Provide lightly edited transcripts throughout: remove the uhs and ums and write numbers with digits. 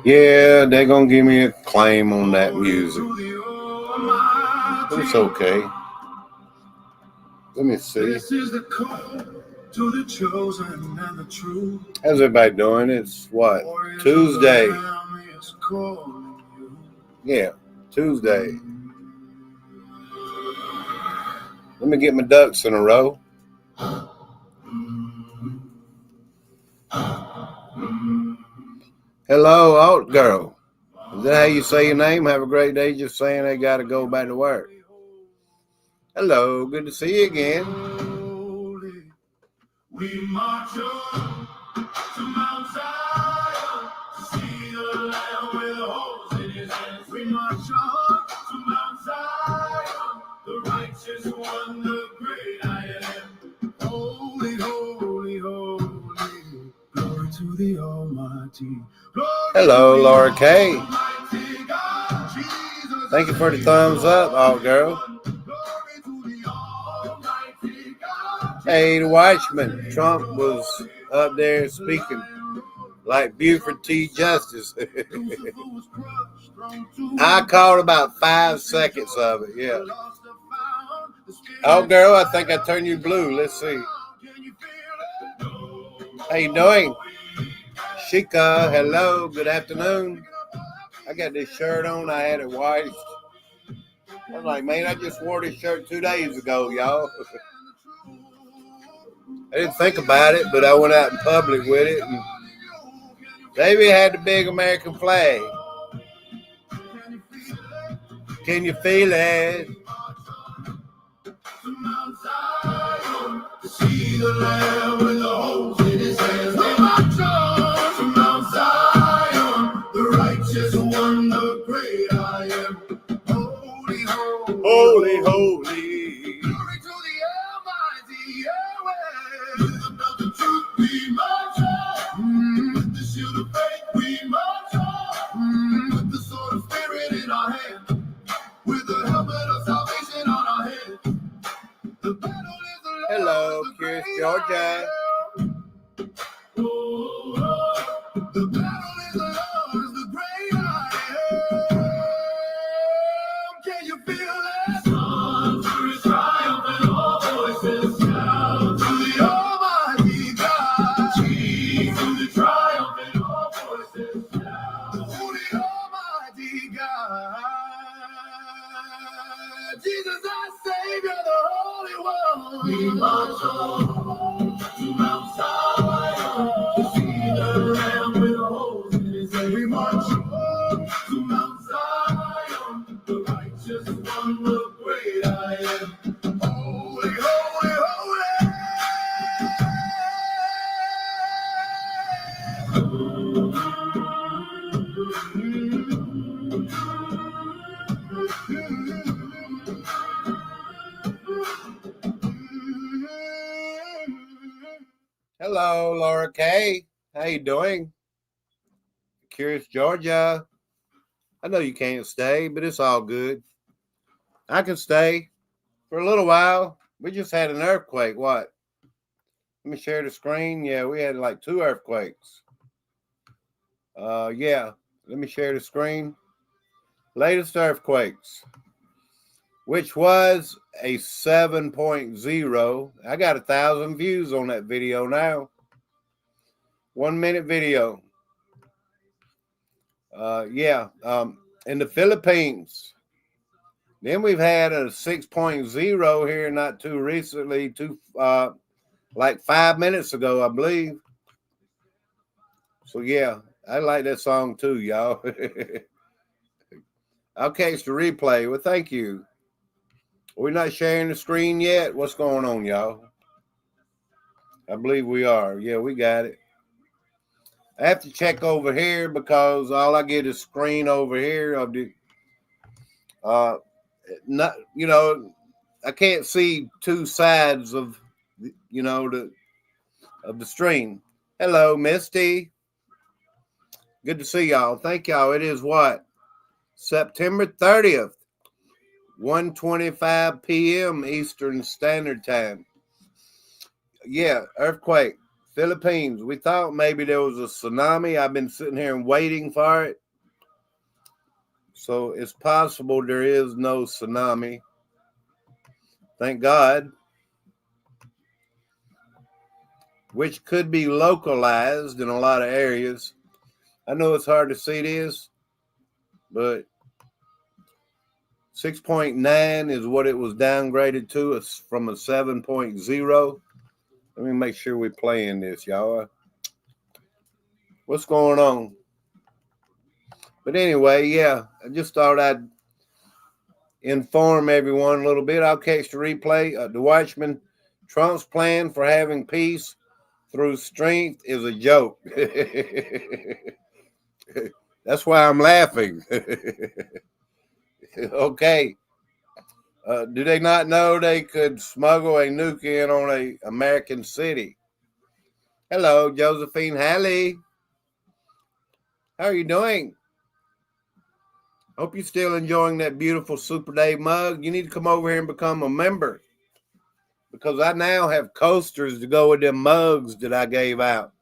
Yeah, they're going to give me a claim on that music. But it's okay. Let me see. This is the call to the chosen and the true. How's everybody doing? It's what? Tuesday. Yeah, Tuesday. Let me get my ducks in a row. Hello, Alt Girl. Is that how you say your name? Have a great day. Just saying they got to go back to work. Hello, good to see you again. We march on to Mount Zion to see the Lamb with holes in his hands. We march on to Mount Zion, the righteous one, the great I am. Holy, holy, holy, glory to the Almighty. Hello, Laura K. Thank you for the thumbs up, Alt Girl. Hey, the Watchman. Trump was up there speaking like Buford T. Justice. I caught about 5 seconds of it, yeah. Oh, girl, I think I turned you blue. Let's see. How you doing? Shika, hello, good afternoon. I got this shirt on. I had it washed. I was like, man, I just wore this shirt 2 days ago, y'all. I didn't think about it, but I went out in public with it. And Davey had the big American flag. Can you feel it? See the Lamb with the holes in his hands. We march on to Mount Zion, the righteous one, the great I am. Holy, holy, holy, holy. Glory to the Almighty Yahweh. With the belt of truth we march on. With the shield of faith we march on. With the sword of spirit in our hand. With the helmet of salvation on our head. The battle is the Lord's. Hello, Curious Georgia. The battle is the Lord's, the great I am. Can you feel it? Son, to his triumph and all voices shout to the Almighty God. Jesus, to the triumph and all voices shout to the Almighty God. Jesus, our Savior, the Holy One. We march on to Mount Zion to see the Lamb with holes in his head. We march on to Mount Zion, the righteous one, the great I am. Holy, holy, holy. Hello, Laura K. How you doing? Curious Georgia. I know you can't stay, but it's all good. I can stay for a little while. We just had an earthquake. What? Let me share the screen. Yeah, we had like 2 earthquakes. Yeah. Let me share the screen. Latest earthquakes, which was a 7.0. I got 1,000 views on that video now. 1 minute video. In the Philippines. Then we've had a 6.0 here not too recently, like 5 minutes ago, I believe. So yeah, I like that song too, y'all. I'll catch the replay. Well, thank you. We're not sharing the screen yet. What's going on, y'all? I believe we are. Yeah, we got it. I have to check over here because all I get is screen over here of the not, I can't see 2 sides of the stream. Hello, Misty. Good to see y'all. Thank y'all. It is what? September 30th, 1:25 p.m. Eastern Standard Time. Yeah, earthquake, Philippines. We thought maybe there was a tsunami. I've been sitting here and waiting for it. So it's possible there is no tsunami. Thank God. Which could be localized in a lot of areas. I know it's hard to see this, but 6.9 is what it was downgraded to. It's from a 7.0. Let me make sure we're playing this, y'all. What's going on? But anyway, yeah, I just thought I'd inform everyone a little bit. I'll catch the replay. The Watchman, Trump's plan for having peace through strength is a joke. That's why I'm laughing. Okay. Do they not know they could smuggle a nuke in on an American city? Hello, Josephine Halley. How are you doing? Hope you're still enjoying that beautiful Super Dave mug. You need to come over here and become a member, because I now have coasters to go with them mugs that I gave out.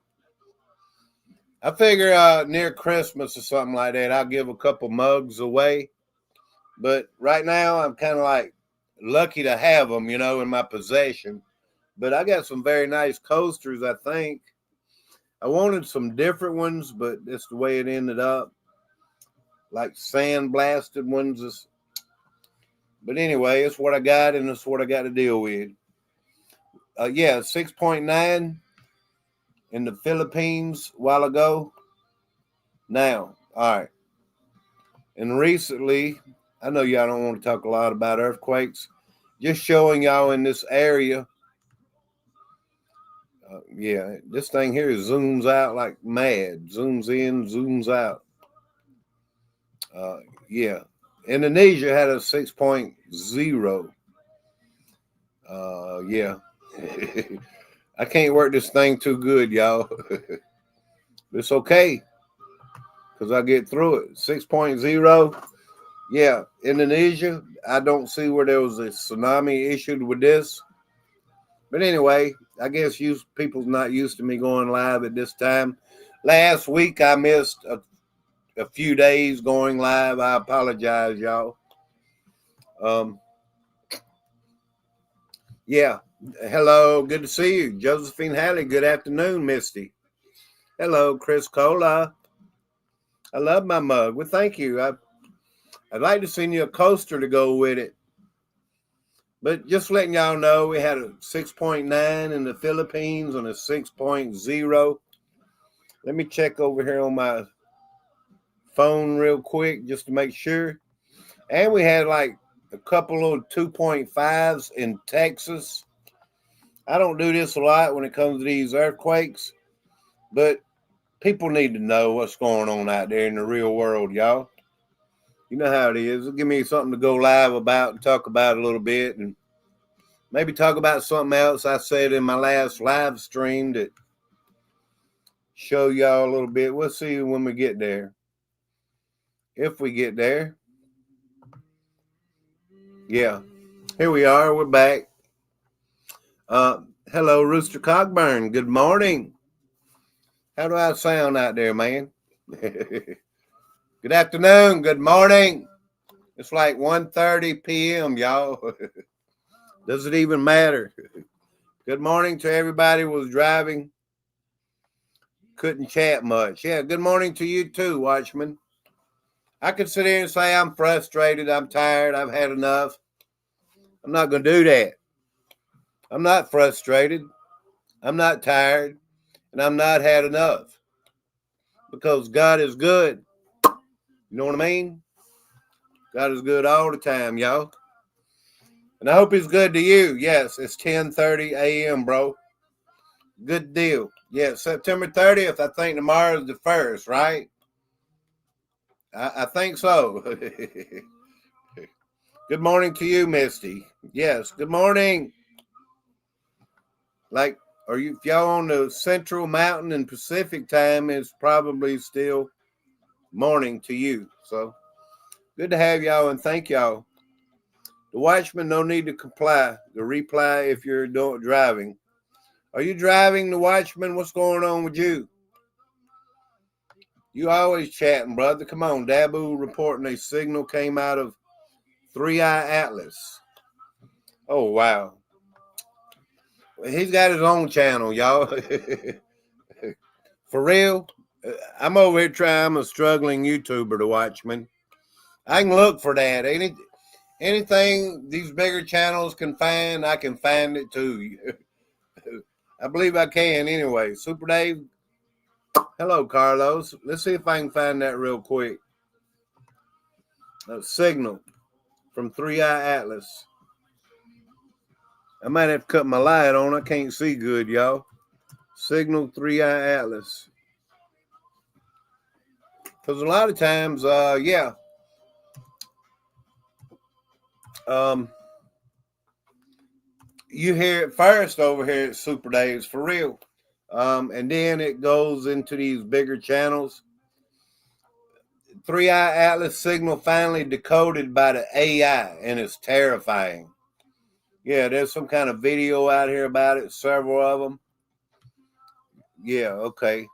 I figure near Christmas or something like that, I'll give a couple mugs away. But right now, I'm kind of like lucky to have them, in my possession. But I got some very nice coasters, I think. I wanted some different ones, but that's the way it ended up. Like sandblasted ones. But anyway, it's what I got, and it's what I got to deal with. 6.9 in the Philippines a while ago. Now, all right. And recently, I know y'all don't want to talk a lot about earthquakes. Just showing y'all in this area. This thing here zooms out like mad. Zooms in, zooms out. Indonesia had a 6.0. I can't work this thing too good, y'all. It's okay, because I get through it. 6.0. Yeah, Indonesia. I don't see where there was a tsunami issued with this. But anyway, I guess you people's not used to me going live at this time. Last week, I missed a few days going live. I apologize, y'all. Hello, good to see you. Josephine Halley, good afternoon, Misty. Hello, Chris Cola. I love my mug. Well, thank you. I'd like to send you a coaster to go with it. But just letting y'all know, we had a 6.9 in the Philippines and a 6.0. Let me check over here on my phone real quick just to make sure. And we had like a couple of 2.5s in Texas. I don't do this a lot when it comes to these earthquakes, but people need to know what's going on out there in the real world, y'all. You know how it is. It'll give me something to go live about and talk about a little bit, and maybe talk about something else I said in my last live stream that show y'all a little bit. We'll see when we get there. If we get there. Yeah. Here we are. We're back. Hello, Rooster Cogburn. Good morning. How do I sound out there, man? Good afternoon. Good morning. It's like 1:30 p.m., y'all. Does it even matter? Good morning to everybody who was driving. Couldn't chat much. Yeah, good morning to you too, Watchman. I could sit here and say I'm frustrated, I'm tired, I've had enough. I'm not going to do that. I'm not frustrated. I'm not tired. And I'm not had enough. Because God is good. You know what I mean? God is good all the time, y'all. And I hope he's good to you. Yes, it's 10:30 a.m., bro. Good deal. Yeah, September 30th, I think tomorrow is the 1st, right? I think so. Good morning to you, Misty. Yes, good morning. Like, if y'all on the Central Mountain and Pacific time, it's probably still morning to you. So, good to have y'all, and thank y'all. The Watchman, no need to comply. The reply if you're driving. Are you driving, the Watchman? What's going on with you? You always chatting, brother. Come on. Dabu reporting a signal came out of 3i Atlas. Oh, wow. He's got his own channel, y'all. For real. I'm over here trying. I'm a struggling YouTuber, the Watchman. I can look for that. Anything these bigger channels can find, I can find it too. I believe I can anyway. Super Dave. Hello, Carlos. Let's see if I can find that real quick. A signal from 3i Atlas. I might have to cut my light on. I can't see good, y'all. Signal 3i Atlas. Because a lot of times, you hear it first over here at Super Dave's for real. And then it goes into these bigger channels. 3i Atlas signal finally decoded by the AI, and it's terrifying. Yeah, there's some kind of video out here about it, several of them. Yeah, okay.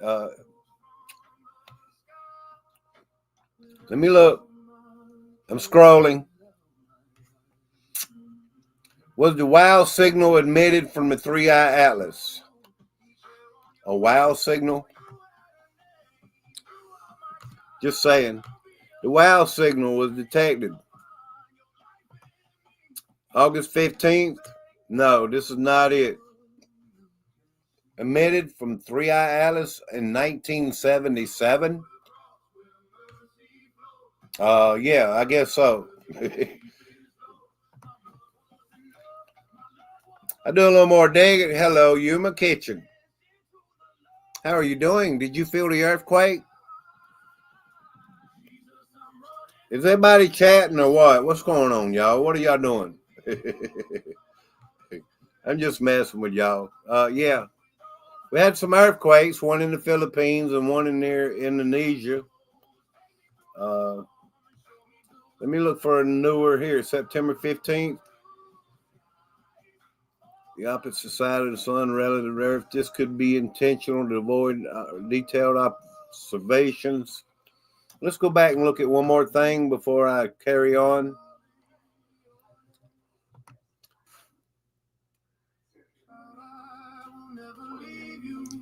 Let me look. I'm scrolling. Was the WOW signal emitted from the 3i Atlas? A WOW signal? Just saying. The WOW signal was detected. August 15th? No, this is not it. Emitted from 3i Atlas in 1977? Yeah, I guess so. I do a little more digging. Hello, Yuma Kitchen. How are you doing? Did you feel the earthquake? Is everybody chatting or what? What's going on, y'all? What are y'all doing? I'm just messing with y'all. Yeah. We had some earthquakes, one in the Philippines and one in near Indonesia. Let me look for a newer here. September 15th. The opposite side of the sun relative to Earth. This could be intentional to avoid detailed observations. Let's go back and look at one more thing before I carry on.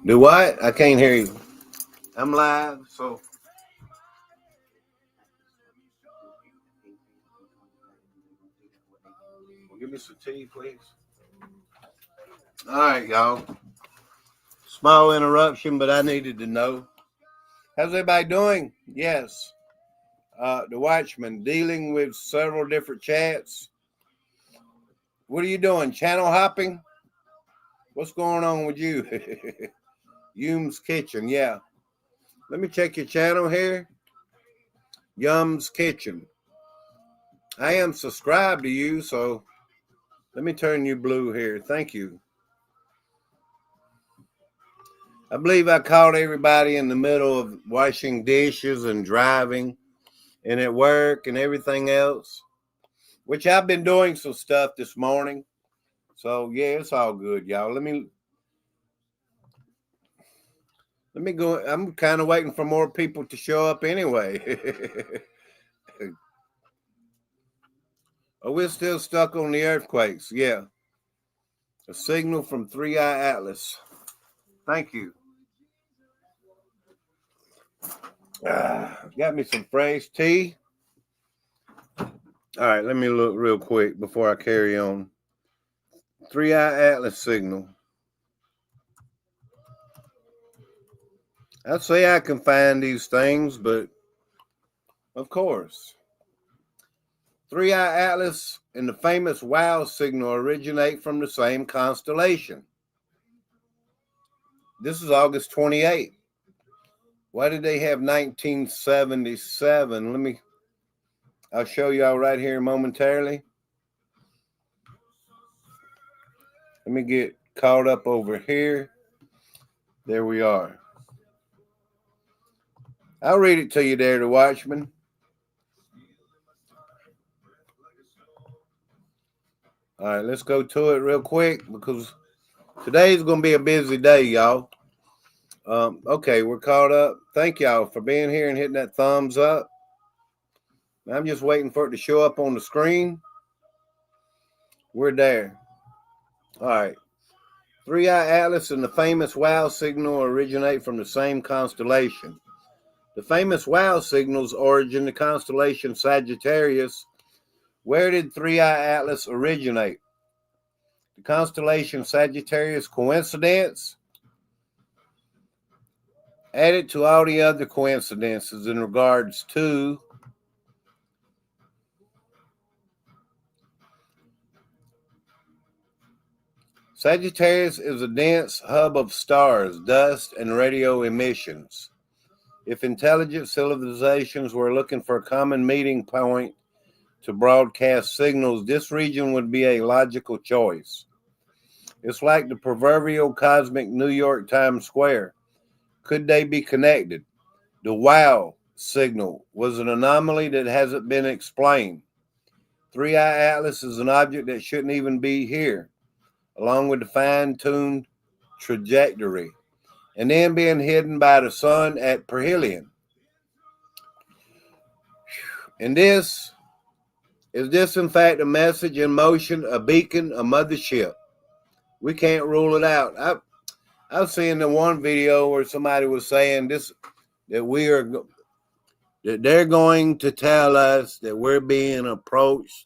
Do what? I can't hear you. I'm live, so. Give me some tea, please. All right, y'all. Small interruption, but I needed to know. How's everybody doing? Yes. The Watchman dealing with several different chats. What are you doing? Channel hopping? What's going on with you? Yum's Kitchen, yeah. Let me check your channel here. Yum's Kitchen. I am subscribed to you, so let me turn you blue here. Thank you. I believe I caught everybody in the middle of washing dishes and driving and at work and everything else, which I've been doing some stuff this morning. So, yeah, it's all good, y'all. Let me go. I'm kind of waiting for more people to show up anyway. Oh, we're still stuck on the earthquakes. Yeah. A signal from 3i Atlas. Thank you. Got me some fresh tea. All right, let me look real quick before I carry on. 3i Atlas signal. I'd say I can find these things, but of course. 3i Atlas and the famous WOW signal originate from the same constellation. This is August 28th. Why did they have 1977? I'll show y'all right here momentarily. Let me get caught up over here. There we are. I'll read it to you there, the Watchman. All right, let's go to it real quick because today's going to be a busy day, y'all. Okay, we're caught up. Thank y'all for being here and hitting that thumbs up. I'm just waiting for it to show up on the screen. We're there. All right. Three-Eye Atlas and the famous WOW signal originate from the same constellation. The famous WOW signal's origin, the constellation Sagittarius. Where did Three-Eye Atlas originate? The constellation Sagittarius, coincidence? Added to all the other coincidences in regards to Sagittarius is a dense hub of stars, dust, and radio emissions. If intelligent civilizations were looking for a common meeting point to broadcast signals, this region would be a logical choice. It's like the proverbial cosmic New York Times Square. Could they be connected? The WOW signal was an anomaly that hasn't been explained. Three-Eye Atlas is an object that shouldn't even be here, along with the fine-tuned trajectory, and then being hidden by the sun at perihelion. And is this in fact a message in motion, a beacon, a mothership? We can't rule it out. I was seeing the one video where somebody was saying that they're going to tell us that we're being approached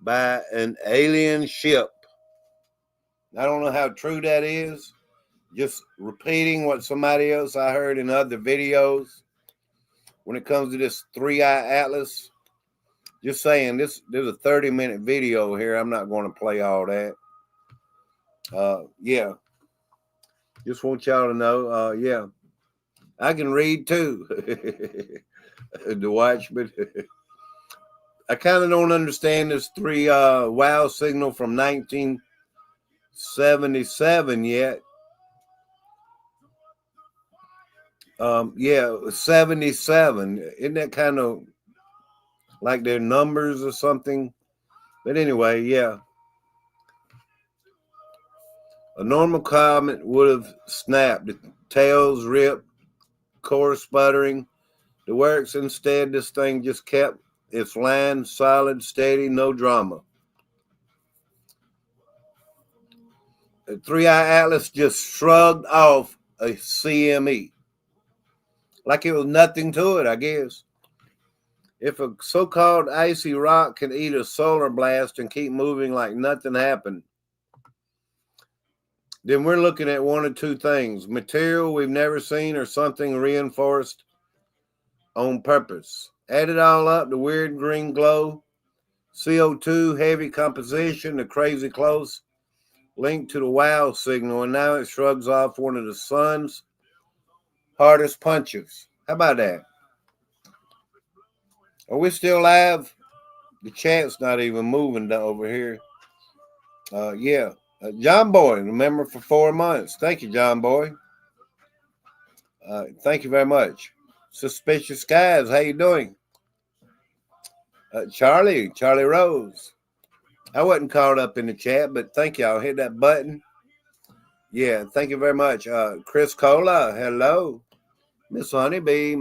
by an alien ship. I don't know how true that is. Just repeating what somebody else I heard in other videos when it comes to this Three-Eye Atlas. Just saying, there's a 30-minute video here. I'm not going to play all that. Yeah. Just want y'all to know, yeah. I can read too. The Watchman. I kind of don't understand this WOW signal from 1977 yet. Yeah, 77. Isn't that kind of like their numbers or something? But anyway, yeah. A normal comet would have snapped, the tails ripped, core sputtering. The works instead, this thing just kept its line solid, steady, no drama. The Three-Eye Atlas just shrugged off a CME. Like it was nothing to it, I guess. If a so-called icy rock can eat a solar blast and keep moving like nothing happened, then we're looking at one of two things: material we've never seen or something reinforced on purpose. Add it all up, the weird green glow, CO2, heavy composition, the crazy close link to the WOW signal, and now it shrugs off one of the sun's hardest punches. How about that? Are we still live? The chat's not even moving over here. Yeah. John Boy, remember for 4 months. Thank you, John Boy. Thank you very much. Suspicious Skies, how you doing? Charlie Rose. I wasn't caught up in the chat, but thank y'all. Hit that button. Yeah, thank you very much. Chris Cola, hello. Miss Honeybee.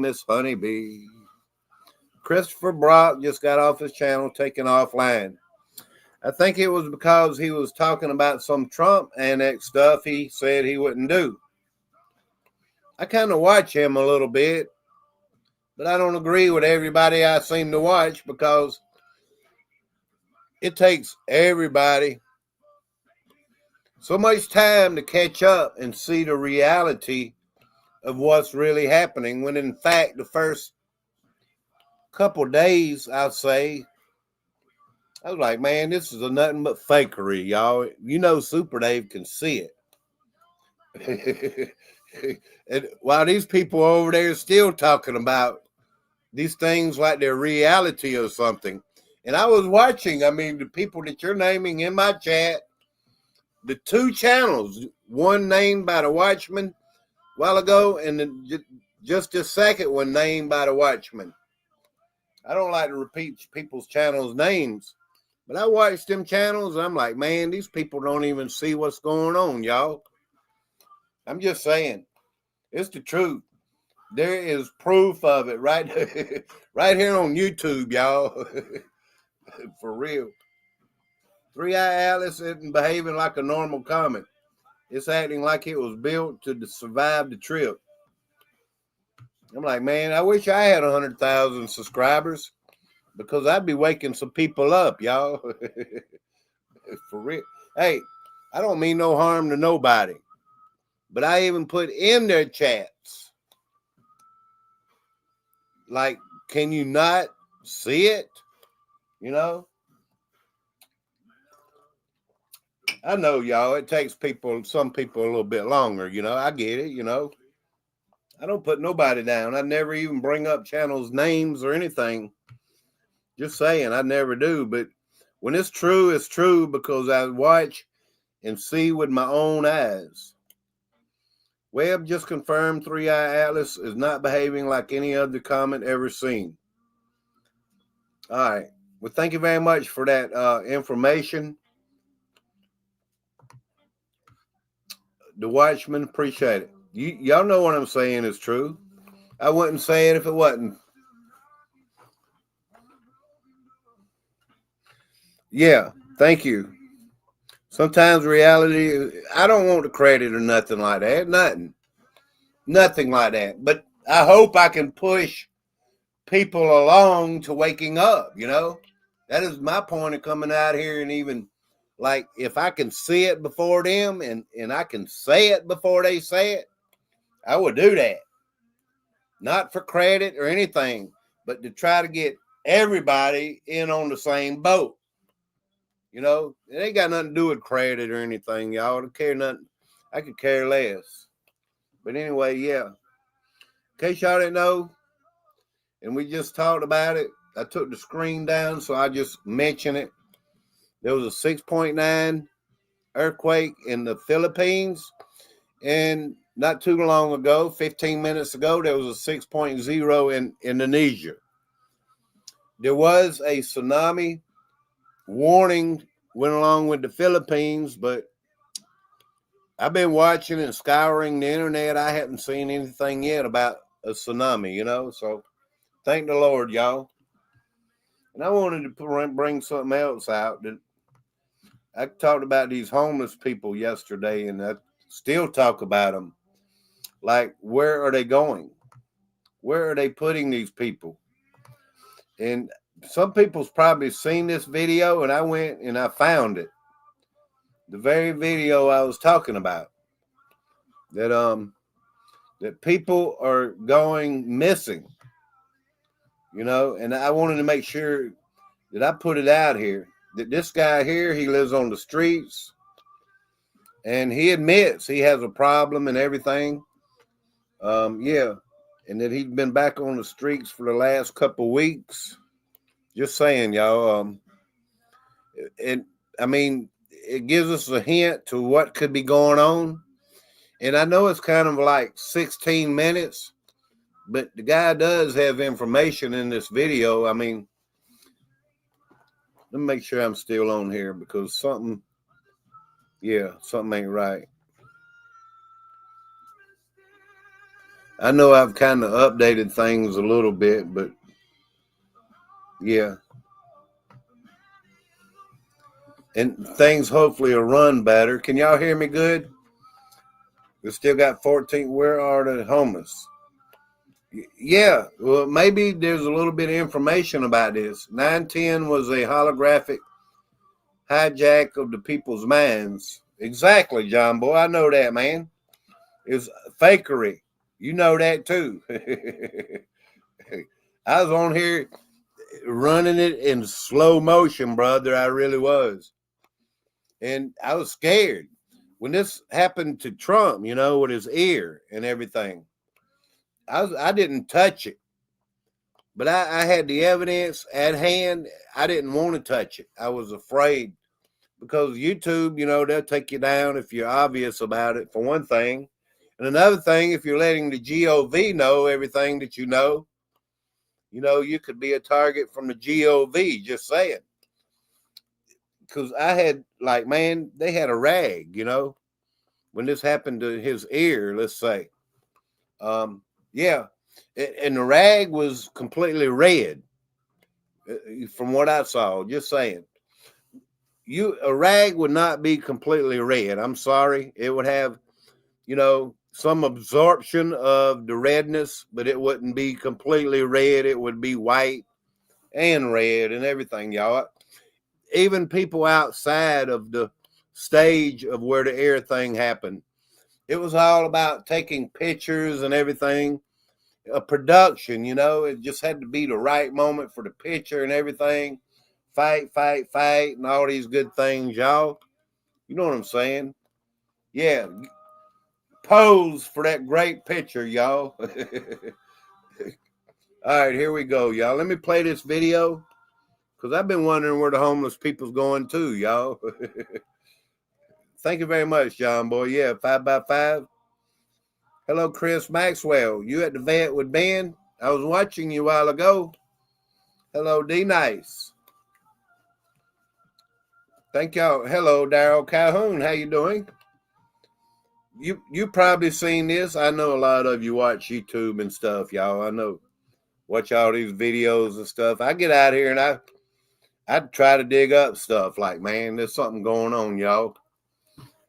Christopher Brock just got off his channel, taken offline. I think it was because he was talking about some Trump annex stuff he said he wouldn't do. I kind of watch him a little bit, but I don't agree with everybody I seem to watch because it takes everybody so much time to catch up and see the reality of what's really happening, when in fact the first couple days, I'll say, I was like, man, this is a nothing but fakery, y'all. You know Super Dave can see it. And while these people over there still talking about these things like they're reality or something. And I was watching, I mean, the people that you're naming in my chat, the two channels, one named by the Watchman a while ago, and then just a second one named by the Watchman. I don't like to repeat people's channels' names, But I watch them channels, and I'm like, man, these people don't even see what's going on, y'all. I'm just saying, it's the truth. There is proof of it right, right here on YouTube, y'all. For real. 3-Eye Atlas isn't behaving like a normal comet. It's acting like it was built to survive the trip. I'm like, man, I wish I had 100,000 subscribers because I'd be waking some people up, y'all. For real. Hey, I don't mean no harm to nobody, but I even put in their chats, like, can you not see it? You know? I know, y'all, it takes some people a little bit longer, you know. I get it, you know. I don't put nobody down. I never even bring up channels' names or anything. Just saying, I never do. But when it's true because I watch and see with my own eyes. Webb just confirmed 3-Eye Atlas is not behaving like any other comet ever seen. All right. Well, thank you very much for that information. The Watchman, appreciate it. Y'all know what I'm saying is true. I wouldn't say it if it wasn't. Yeah, thank you. Sometimes reality, I don't want the credit or nothing like that. Nothing like that. But I hope I can push people along to waking up, you know? That is my point of coming out here, and even like if I can see it before them and I can say it before they say it, I would do that. Not for credit or anything, but to try to get everybody in on the same boat. You know, it ain't got nothing to do with credit or anything, y'all. I don't care nothing. I could care less. But anyway, yeah. In case y'all didn't know, and we just talked about it, I took the screen down, so I just mentioned it. There was a 6.9 earthquake in the Philippines, and not too long ago, 15 minutes ago, there was a 6.0 in Indonesia. There was a tsunami warning went along with the Philippines, but I've been watching and scouring the internet. I haven't seen anything yet about a tsunami, you know, so thank the Lord, y'all. And I wanted to bring something else out. That I talked about these homeless people yesterday, and I still talk about them. Like, where are they going? Where are they putting these people? And some people's probably seen this video, and I went and I found it. The very video I was talking about. That people are going missing. You know, and I wanted to make sure that I put it out here. That this guy here, he lives on the streets. And he admits he has a problem and everything. Yeah. And that he's been back on the streets for the last couple of weeks. Just saying, y'all. And I mean, it gives us a hint to what could be going on. And I know it's kind of like 16 minutes, but the guy does have information in this video. I mean, let me make sure I'm still on here because something ain't right. I know I've kind of updated things a little bit, but yeah. And things hopefully will run better. Can y'all hear me good? We still got 14. Where are the homeless? Yeah, well, maybe there's a little bit of information about this. 9/10 was a holographic hijack of the people's minds. Exactly, John Boy. I know that, man. It's fakery. You know that too. I was on here running it in slow motion, brother. I really was. And I was scared. When this happened to Trump, you know, with his ear and everything, I didn't touch it. But I had the evidence at hand. I didn't want to touch it. I was afraid because YouTube, you know, they'll take you down if you're obvious about it, for one thing. And another thing, if you're letting the GOV know everything that you know, you could be a target from the GOV, just saying. because I had like, man, they had a rag, you know, when this happened to his ear, let's say. Yeah, and the rag was completely red, from what I saw. Just saying, a rag would not be completely red. I'm sorry, it would have, you know, some absorption of the redness, but it wouldn't be completely red. It would be white and red and everything, y'all. Even people outside of the stage of where the air thing happened, it was all about taking pictures and everything. A production, you know, it just had to be the right moment for the picture and everything. Fight, and all these good things, y'all. You know what I'm saying? Yeah. Pose for that great picture, y'all. All right, here we go, y'all. Let me play this video because I've been wondering where the homeless people's going to, y'all. Thank you very much, John Boy. Yeah, 5x5. Hello, Chris Maxwell. You at the vet with Ben? I was watching you a while ago. Hello, D Nice. Thank y'all. Hello, Daryl Calhoun. How you doing? You probably seen this. I know a lot of you watch YouTube and stuff, y'all. I know. Watch all these videos and stuff. I get out here and I try to dig up stuff like, man, there's something going on, y'all.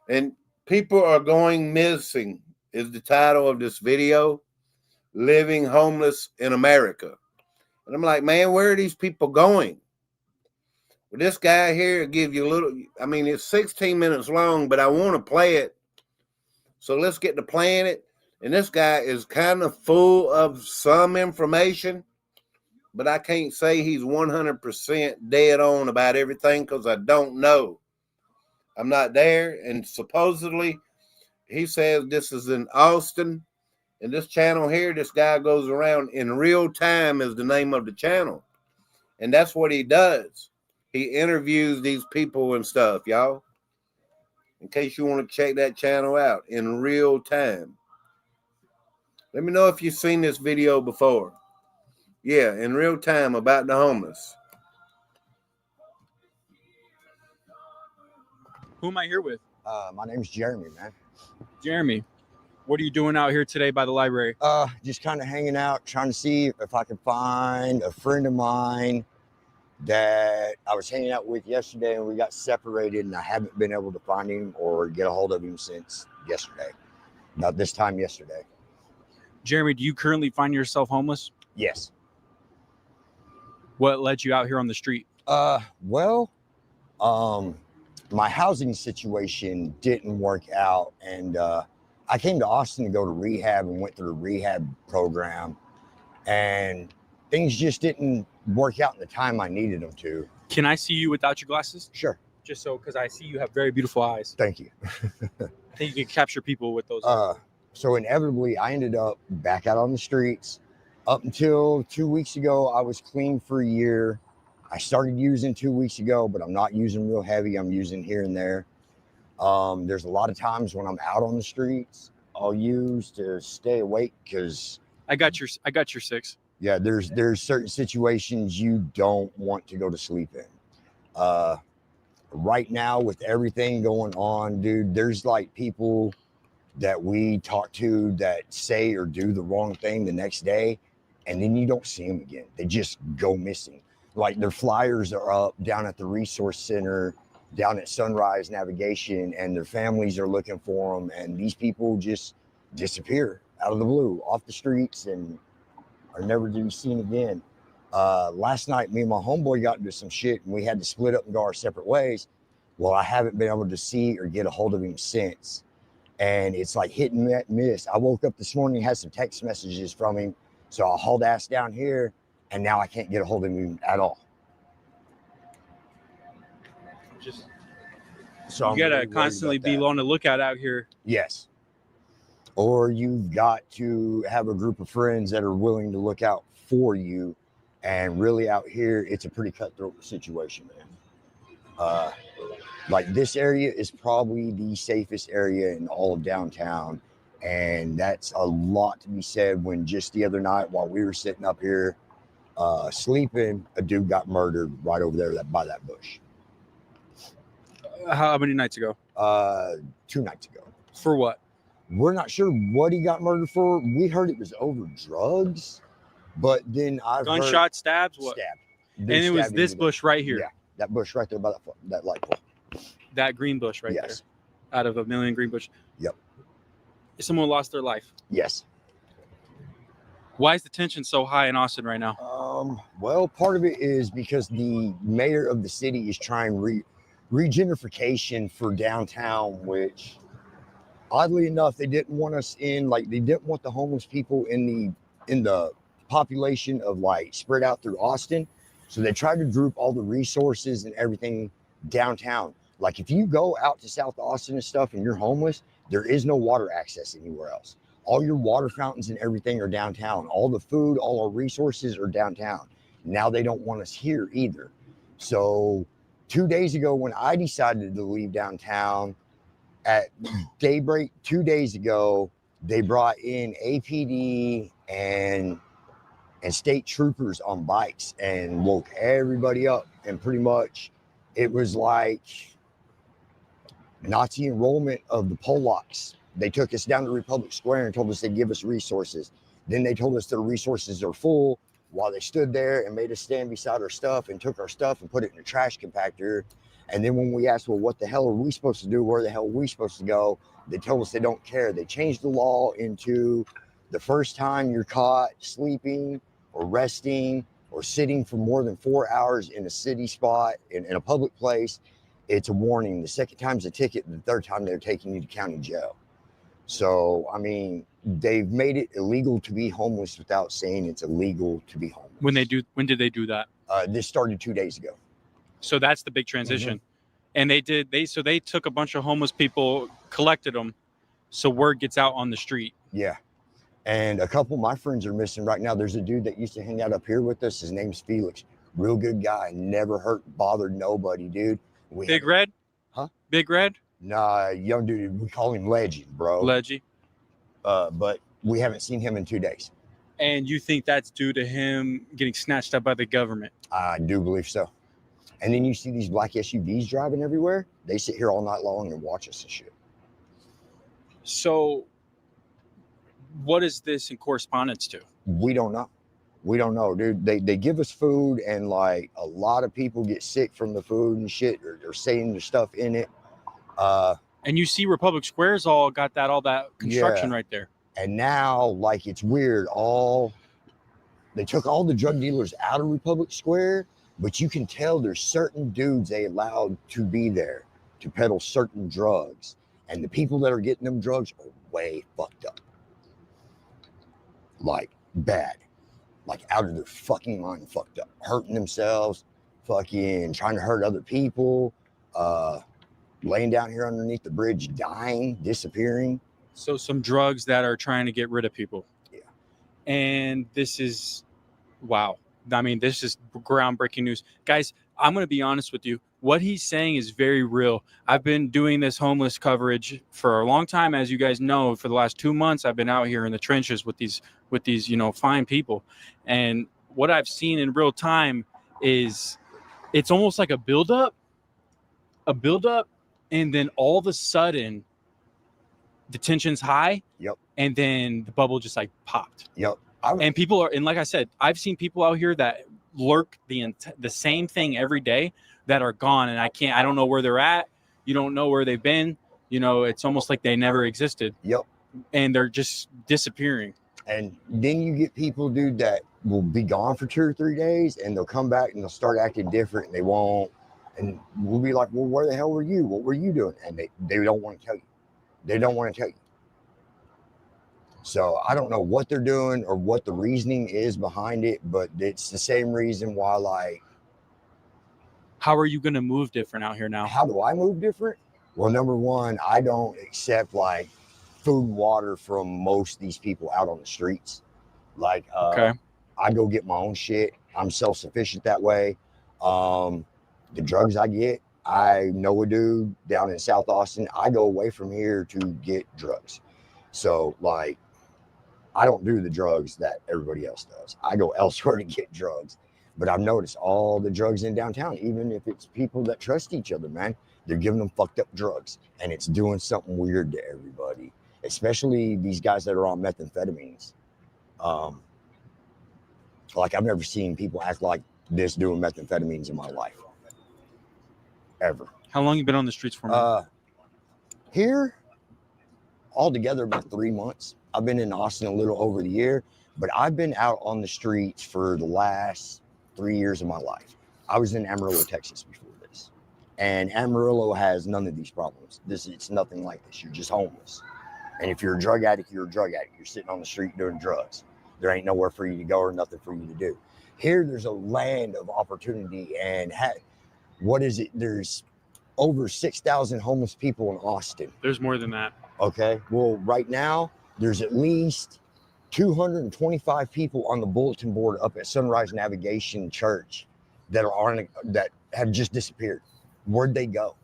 And people are going missing is the title of this video. Living homeless in America. And I'm like, man, where are these people going? Well, this guy here will give you a little, I mean, it's 16 minutes long, but I want to play it. So let's get to playing it. And this guy is kind of full of some information, but I can't say he's 100% dead on about everything because I don't know. I'm not there. And supposedly he says this is in Austin. And this channel here, this guy goes around in real time is the name of the channel. And that's what he does. He interviews these people and stuff, y'all. In case you want to check that channel out in real time. Let me know if you've seen this video before. Yeah, in real time about the homeless. Who am I here with? My name's Jeremy, man. Jeremy. What are you doing out here today by the library? Just kind of hanging out, trying to see if I can find a friend of mine that I was hanging out with yesterday and we got separated and I haven't been able to find him or get a hold of him since yesterday. Not this time yesterday. Jeremy, do you currently find yourself homeless? Yes. What led you out here on the street? My housing situation didn't work out and I came to Austin to go to rehab and went through a rehab program and things just didn't work out in the time I needed them to. Can I see you without your glasses? Sure. Just so, because I see you have very beautiful eyes. Thank you. I think you can capture people with those. So inevitably, I ended up back out on the streets. Up until 2 weeks ago, I was clean for a year. I started using 2 weeks ago, but I'm not using real heavy. I'm using here and there. There's a lot of times when I'm out on the streets, I'll use to stay awake because I got your 6. Yeah, there's certain situations you don't want to go to sleep in. Right now with everything going on, dude, there's like people that we talk to that say or do the wrong thing the next day, and then you don't see them again. They just go missing. Like their flyers are up down at the resource center, down at Sunrise Navigation, and their families are looking for them. And these people just disappear out of the blue off the streets and are never to be seen again. Last night, me and my homeboy got into some shit and we had to split up and go our separate ways. Well, I haven't been able to see or get a hold of him since. And it's like hit and miss. I woke up this morning, had some text messages from him. So I hauled ass down here and now I can't get a hold of him at all. So You gotta constantly be on the lookout out here. Yes. Or you've got to have a group of friends that are willing to look out for you. And really out here, it's a pretty cutthroat situation, man. Like this area is probably the safest area in all of downtown. And that's a lot to be said when just the other night while we were sitting up here sleeping, a dude got murdered right over there by that bush. How many nights ago? 2 nights ago. For what? We're not sure what he got murdered for. We heard it was over drugs, but then I've heard Gunshot, stabs, what? stabbed. And it was this bush right here. Yeah, that bush right there by that light pole. That green bush right Yes. there. Out of a million green bush. Yep. Someone lost their life. Yes. Why is the tension so high in Austin right now? Well, part of it is because the mayor of the city is trying regentrification for downtown, which oddly enough, they didn't want us in, like they didn't want the homeless people in the population of like spread out through Austin. So they tried to group all the resources and everything downtown. Like if you go out to South Austin and stuff and you're homeless, there is no water access anywhere else. All your water fountains and everything are downtown. All the food, all our resources are downtown. Now they don't want us here either. So 2 days ago when I decided to leave downtown at daybreak, 2 days ago, they brought in APD and state troopers on bikes and woke everybody up. And pretty much it was like Nazi enrollment of the Polacks. They took us down to Republic Square and told us they'd give us resources. Then they told us their resources are full while they stood there and made us stand beside our stuff and took our stuff and put it in a trash compactor. And then when we asked, well, what the hell are we supposed to do? Where the hell are we supposed to go? They told us they don't care. They changed the law into the first time you're caught sleeping or resting or sitting for more than 4 hours in a city spot in a public place, it's a warning. The second time's a ticket. The third time they're taking you to county jail. So, I mean, they've made it illegal to be homeless without saying it's illegal to be homeless. When did they do that? This started 2 days ago. So that's the big transition. And they took a bunch of homeless people, collected them, so word gets out on the street. Yeah. And a couple of my friends are missing right now. There's a dude that used to hang out up here with us. His name's Felix. Real good guy. Never hurt, bothered nobody, dude. Big Red? Huh? Big Red? Nah, young dude. We call him Legend, bro. Leggy. But we haven't seen him in 2 days. And you think that's due to him getting snatched up by the government? I do believe so. And then you see these black SUVs driving everywhere. They sit here all night long and watch us and shit. So what is this in correspondence to? We don't know. We don't know, dude. They give us food and like a lot of people get sick from the food and shit or saying there's stuff in it. And you see Republic Square's all got all that construction right there. And now like it's weird. They took all the drug dealers out of Republic Square, but you can tell there's certain dudes they allowed to be there to peddle certain drugs. And the people that are getting them drugs are way fucked up. Like bad. Like out of their fucking mind fucked up. Hurting themselves, fucking trying to hurt other people, laying down here underneath the bridge, dying, disappearing. So some drugs that are trying to get rid of people. Yeah. And this is, wow. I mean, this is groundbreaking news. Guys, I'm going to be honest with you. What he's saying is very real. I've been doing this homeless coverage for a long time. As you guys know, for the last 2 months, I've been out here in the trenches with these, fine people. And what I've seen in real time is it's almost like a buildup. And then all of a sudden the tension's high. Yep. And then the bubble just like popped. Yep. And people are, and like I said, I've seen people out here that lurk the same thing every day that are gone. And I don't know where they're at. You don't know where they've been. It's almost like they never existed. Yep. And they're just disappearing. And then you get people, dude, that will be gone for 2 or 3 days and they'll come back and they'll start acting different and they won't. And we'll be like, well, where the hell were you? What were you doing? And they don't want to tell you. They don't want to tell you. So I don't know what they're doing or what the reasoning is behind it, but it's the same reason why, like. How are you going to move different out here now? How do I move different? Well, number one, I don't accept like food and water from most of these people out on the streets. Like, okay. I go get my own shit. I'm self-sufficient that way. The drugs I get, I know a dude down in South Austin. I go away from here to get drugs. So like, I don't do the drugs that everybody else does. I go elsewhere to get drugs. But I've noticed all the drugs in downtown, even if it's people that trust each other, man. They're giving them fucked up drugs, and it's doing something weird to everybody, especially these guys that are on methamphetamines. Like, I've never seen people act like this doing methamphetamines in my life, ever. How long you been on the streets for, man? Here, altogether about 3 months. I've been in Austin a little over the year, but I've been out on the streets for the last 3 years of my life. I was in Amarillo, Texas before this, and Amarillo has none of these problems. It's nothing like this. You're just homeless, and if you're a drug addict, you're a drug addict. You're sitting on the street doing drugs. There ain't nowhere for you to go or nothing for you to do. Here, there's a land of opportunity, and what is it? There's over 6,000 homeless people in Austin. There's more than that. Okay. Well, right now, there's at least 225 people on the bulletin board up at Sunrise Navigation Church that have just disappeared. Where'd they go?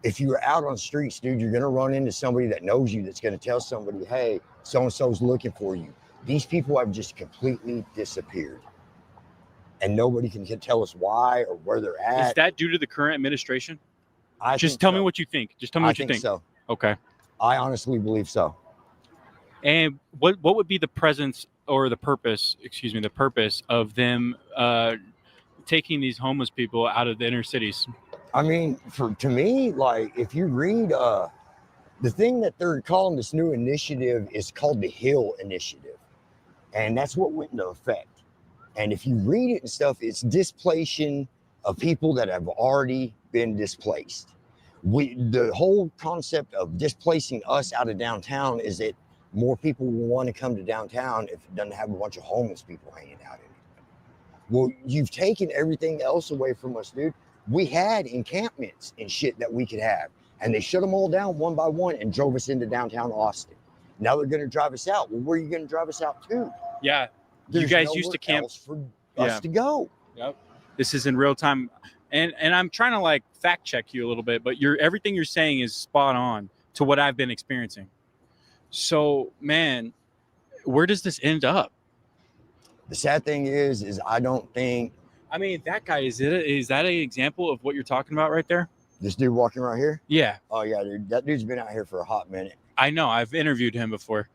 If you're out on the streets, dude, you're going to run into somebody that knows you that's going to tell somebody, hey, so-and-so's looking for you. These people have just completely disappeared. And nobody can tell us why or where they're at. Is that due to the current administration? Just Tell me what you think. Just tell me what you think. So. Okay. I honestly believe so. And what would be the presence or the purpose of them taking these homeless people out of the inner cities? I mean, to me, like, if you read the thing that they're calling this new initiative is called the Hill Initiative. And that's what went into effect. And if you read it and stuff, it's displacing of people that have already been displaced. The whole concept of displacing us out of downtown is that more people will want to come to downtown if it doesn't have a bunch of homeless people hanging out in it. Well, you've taken everything else away from us, dude. We had encampments and shit that we could have, and they shut them all down one by one and drove us into downtown Austin. Now they're going to drive us out. Well, where are you going to drive us out to? Yeah. There's you guys used to camp for us to go. Yep. This is in real time. And I'm trying to like fact check you a little bit, but everything you're saying is spot on to what I've been experiencing. So, man, where does this end up? The sad thing is I don't think. I mean, that guy, is that an example of what you're talking about right there? This dude walking right here? Yeah. Oh, yeah, dude. That dude's been out here for a hot minute. I know. I've interviewed him before.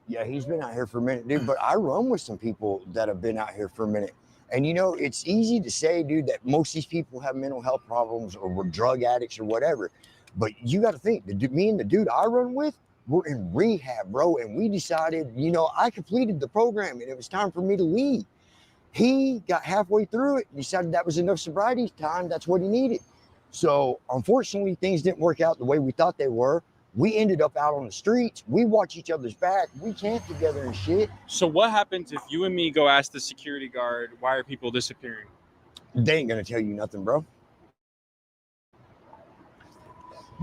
Yeah, he's been out here for a minute, dude. But I run with some people that have been out here for a minute. And, you know, it's easy to say, dude, that most of these people have mental health problems or were drug addicts or whatever. But you got to think, me and the dude I run with, we're in rehab, bro. And we decided, you know, I completed the program and it was time for me to leave. He got halfway through it and decided that was enough sobriety time. That's what he needed. So, unfortunately, things didn't work out the way we thought they were. We ended up out on the streets. We watch each other's back. We camp together and shit. So what happens if you and me go ask the security guard, why are people disappearing? They ain't going to tell you nothing, bro.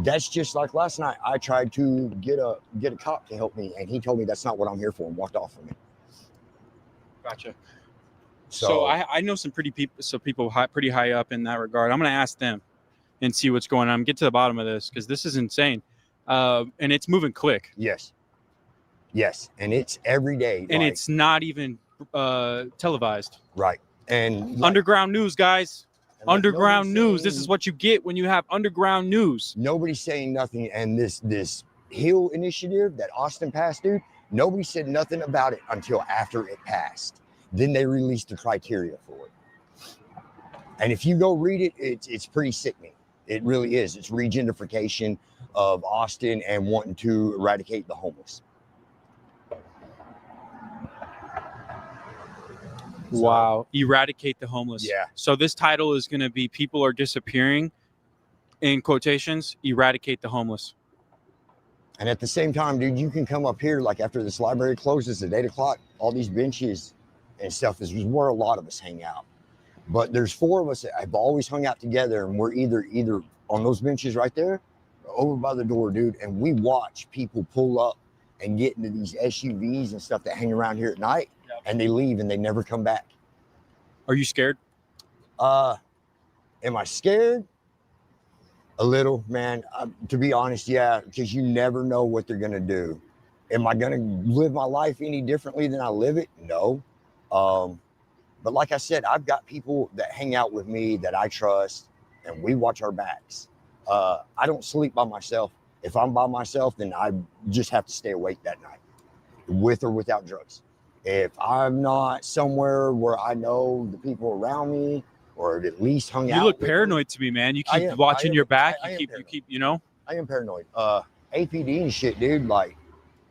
That's just like last night. I tried to get a cop to help me, and he told me that's not what I'm here for and walked off from me. Gotcha. So I know some people pretty high up in that regard. I'm going to ask them and see what's going on. Get to the bottom of this because this is insane. And it's moving quick. Yes. And it's every day. And it's not even televised. Right. And underground news, guys. Underground news. This is what you get when you have underground news. Nobody's saying nothing. And this Hill Initiative that Austin passed, dude, nobody said nothing about it until after it passed. Then they released the criteria for it. And if you go read it, it's pretty sickening. It really is. It's regentrification of Austin and wanting to eradicate the homeless. Wow. Eradicate the homeless. Yeah. So this title is going to be People Are Disappearing, in quotations, eradicate the homeless. And at the same time, dude, you can come up here, like after this library closes at 8 o'clock, all these benches and stuff is where a lot of us hang out. But there's 4 of us that have always hung out together, and we're either on those benches right there or over by the door, dude. And we watch people pull up and get into these SUVs and stuff that hang around here at night, and they leave and they never come back. Are you scared? Am I scared? A little, man. To be honest, yeah, because you never know what they're going to do. Am I going to live my life any differently than I live it? No. But like I said, I've got people that hang out with me that I trust, and we watch our backs. I don't sleep by myself. If I'm by myself, then I just have to stay awake that night, with or without drugs. If I'm not somewhere where I know the people around me, or at least hung out. You look with them, paranoid to me, man. You I keep am- watching I am- your back. I am You paranoid. keep, you know. I am paranoid. APD and shit, dude. Like,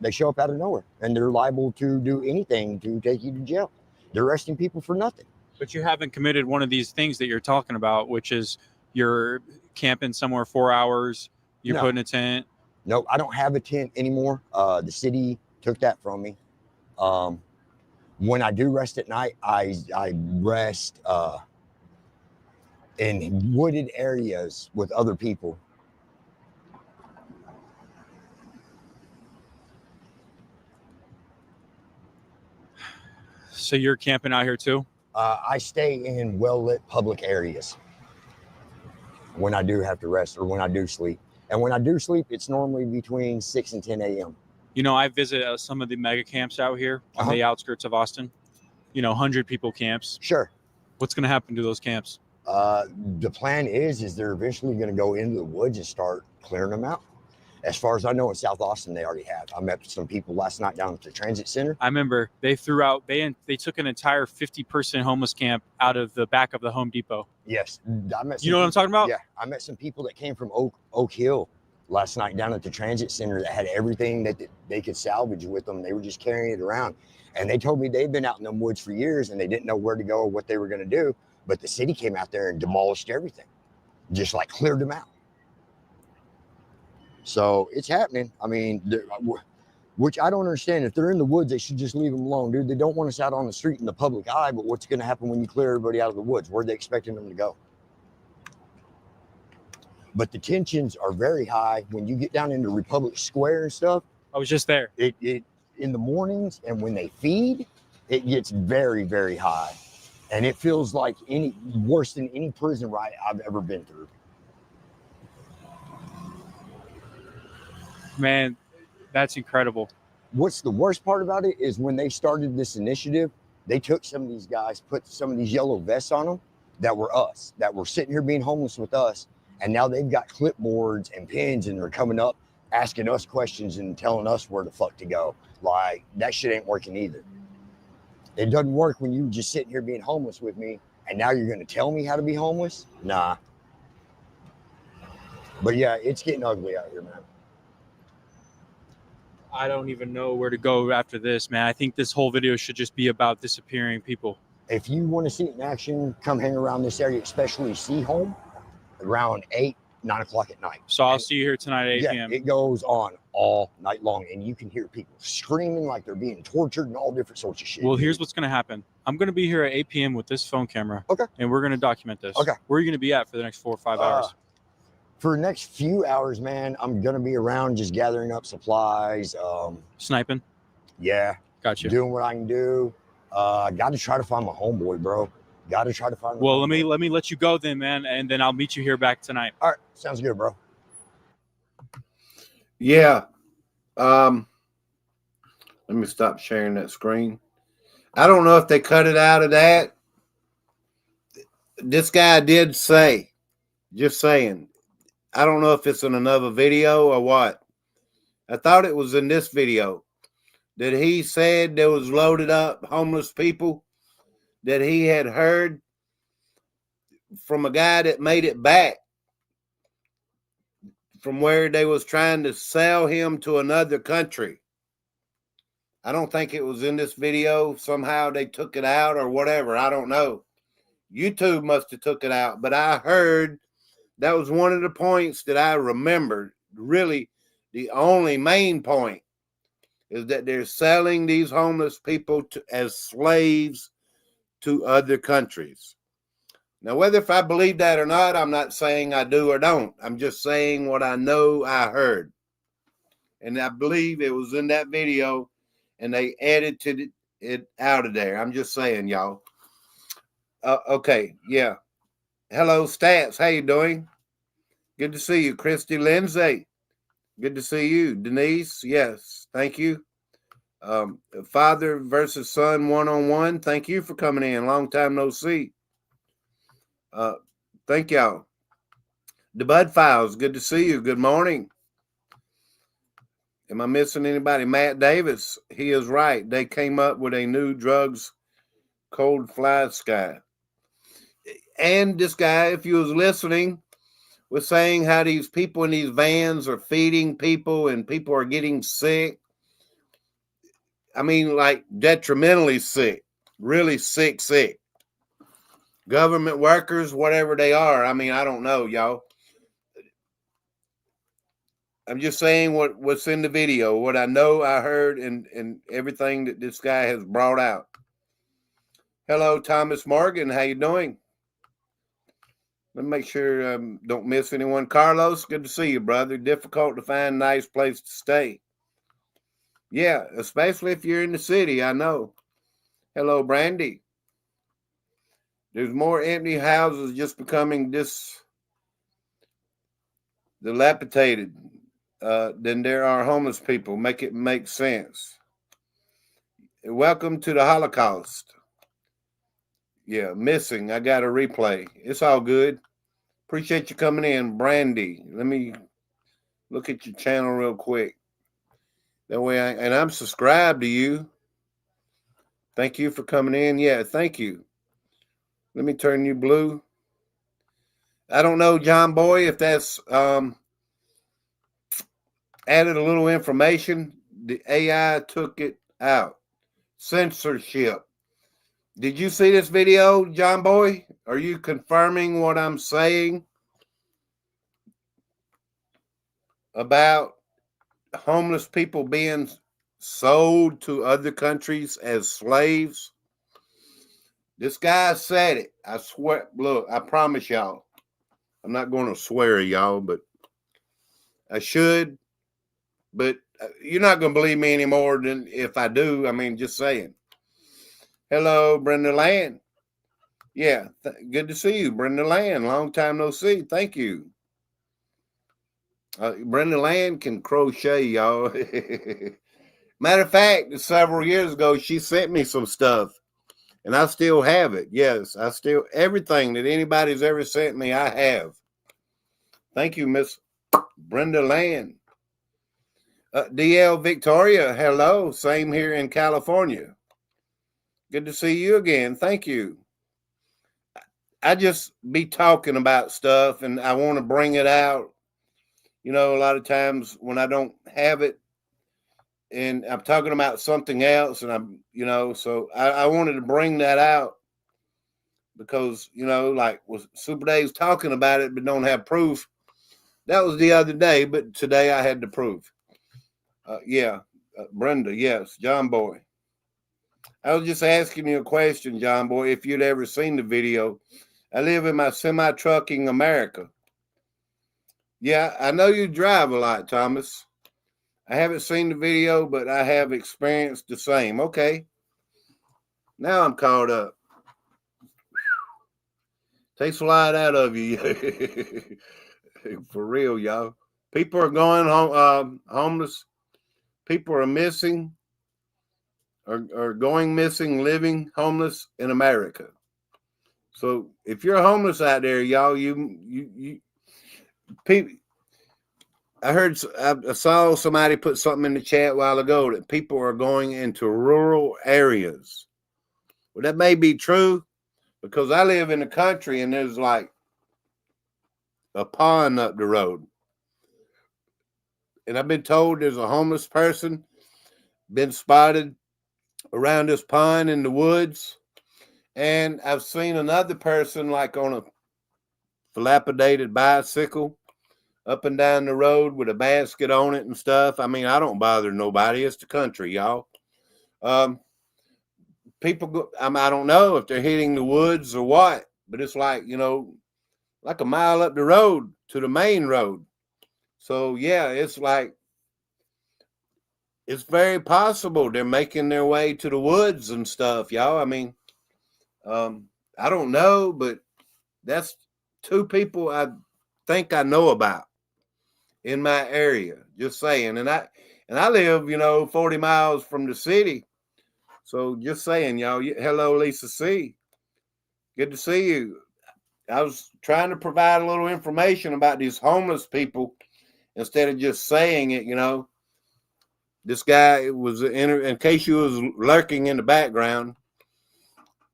they show up out of nowhere, and they're liable to do anything to take you to jail. They're arresting people for nothing. But you haven't committed one of these things that you're talking about, which is you're camping somewhere 4 hours. You're No. putting a tent. No, I don't have a tent anymore. The city took that from me. When I do rest at night, I rest in wooded areas with other people. So you're camping out here too? I stay in well-lit public areas when I do have to rest or when I do sleep. And when I do sleep, it's normally between 6 and 10 a.m. You know, I visit some of the mega camps out here on the outskirts of Austin. 100 people camps. Sure. What's going to happen to those camps? The plan is they're eventually going to go into the woods and start clearing them out. As far as I know, in South Austin, they already have. I met some people last night down at the transit center. I remember they threw out, they took an entire 50-person homeless camp out of the back of the Home Depot. Yes. I met some You know what I'm talking about? Yeah. I met some people that came from Oak Hill last night down at the transit center that had everything that they could salvage with them. They were just carrying it around. And they told me they'd been out in them woods for years and they didn't know where to go or what they were going to do. But the city came out there and demolished everything, just like cleared them out. So it's happening. I mean, which I don't understand. If they're in the woods, they should just leave them alone, dude. They don't want us out on the street in the public eye, but what's going to happen when you clear everybody out of the woods? Where are they expecting them to go? But the tensions are very high when you get down into Republic Square and stuff. I was just there. It in the mornings and when they feed, it gets very, very high. And it feels like worse than any prison riot I've ever been through. Man, that's incredible. What's the worst part about it is when they started this initiative, they took some of these guys, put some of these yellow vests on them that were us, that were sitting here being homeless with us. And now they've got clipboards and pens and they're coming up, asking us questions and telling us where the fuck to go. Like, that shit ain't working either. It doesn't work when you just sitting here being homeless with me and now you're going to tell me how to be homeless? Nah. But yeah, it's getting ugly out here, man. I don't even know where to go after this, man. I think this whole video should just be about disappearing people. If you want to see it in action, come hang around this area, especially Seaholm, around 8, 9 o'clock at night. So I'll see you here tonight at 8 Yeah, p.m. it goes on all night long, and you can hear people screaming like they're being tortured and all different sorts of shit. Well, here's what's going to happen. I'm going to be here at 8 p.m. with this phone camera. Okay. And we're going to document this. Okay. Where are you going to be at for the next 4 or 5 hours? For the next few hours, man, I'm going to be around just gathering up supplies. Sniping? Yeah. Gotcha. Doing what I can do. Got to try to find my homeboy, bro. Got to try to find. Well, let me let you go then, man, and then I'll meet you here back tonight. All right, sounds good, bro. Yeah. Let me stop sharing that screen. I don't know if they cut it out of that. This guy did say, just saying, I don't know if it's in another video or what. I thought it was in this video that he said there was loaded up homeless people that he had heard from a guy that made it back from where they was trying to sell him to another country. I don't think it was in this video. Somehow they took it out or whatever. I don't know. YouTube must have took it out, but I heard that was one of the points that I remembered. Really, the only main point is that they're selling these homeless people as slaves to other countries. Now, whether if I believe that or not, I'm not saying I do or don't. I'm just saying what I know I heard. And I believe it was in that video, and they edited it out of there. I'm just saying, y'all. Okay, yeah. Hello, Stats. How you doing? Good to see you. Christy Lindsay. Good to see you. Denise, yes. Thank you. Father versus son one-on-one. Thank you for coming in. Long time no see. Thank y'all. The Bud Files, good to see you. Good morning. Am I missing anybody? Matt Davis, he is right. They came up with a new drugs cold fly sky. And this guy, if you was listening, was saying how these people in these vans are feeding people and people are getting sick. I mean, like detrimentally sick, really sick. Government workers, whatever they are. I mean, I don't know, y'all. I'm just saying what's in the video, what I know, I heard, and everything that this guy has brought out. Hello, Thomas Morgan. How you doing? Let me make sure don't miss anyone. Carlos, good to see you, brother. Difficult to find a nice place to stay. Yeah, especially if you're in the city, I know. Hello, Brandy. There's more empty houses just becoming dilapidated than there are homeless people. Make it make sense. Welcome to the Holocaust. Yeah, missing. I got a replay. It's all good. Appreciate you coming in, Brandy. Let me look at your channel real quick. That way, and I'm subscribed to you. Thank you for coming in. Yeah, thank you. Let me turn you blue. I don't know, John Boy, if that's added a little information. The AI took it out. Censorship. Did you see this video, John Boy? Are you confirming what I'm saying about homeless people being sold to other countries as slaves? This guy said it. I swear. Look, I promise y'all. I'm not going to swear, y'all, but I should. But you're not going to believe me any more than if I do. I mean, just saying. Hello, Brenda Land. Yeah, good to see you, Brenda Land. Long time no see. Thank you. Brenda Land can crochet, y'all. Matter of fact, several years ago, she sent me some stuff, and I still have it. Yes, everything that anybody's ever sent me, I have. Thank you, Miss Brenda Land. DL Victoria, hello. Same here in California. Good to see you again. Thank you. I just be talking about stuff and I want to bring it out. You know, a lot of times when I don't have it and I'm talking about something else and I'm, you know, so I wanted to bring that out because, you know, like was Super Dave's talking about it but don't have proof. That was the other day, but today I had the proof. Brenda, yes, John Boy. I was just asking you a question, John Boy, if you'd ever seen the video. I live in my semi-trucking America. Yeah, I know you drive a lot, Thomas. I haven't seen the video, but I have experienced the same. Okay. Now I'm caught up. Takes a lot out of you. For real, y'all. People are going homeless. People are missing. Are going missing, living homeless in America. So if you're homeless out there, y'all, you people. I saw somebody put something in the chat a while ago that people are going into rural areas. Well, that may be true because I live in the country and there's like a pond up the road. And I've been told there's a homeless person been spotted around this pond in the woods. And I've seen another person like on a dilapidated bicycle up and down the road with a basket on it and stuff. I mean, I don't bother nobody. It's the country, y'all. People go, I don't know if they're hitting the woods or what, but it's like, you know, like a mile up the road to the main road. So, yeah, it's like, it's very possible they're making their way to the woods and stuff, y'all. I mean, I don't know, but that's two people I think I know about in my area. Just saying. And I live, you know, 40 miles from the city. So just saying, y'all. Hello, Lisa C. Good to see you. I was trying to provide a little information about these homeless people instead of just saying it, you know. This guy was, in case you was lurking in the background,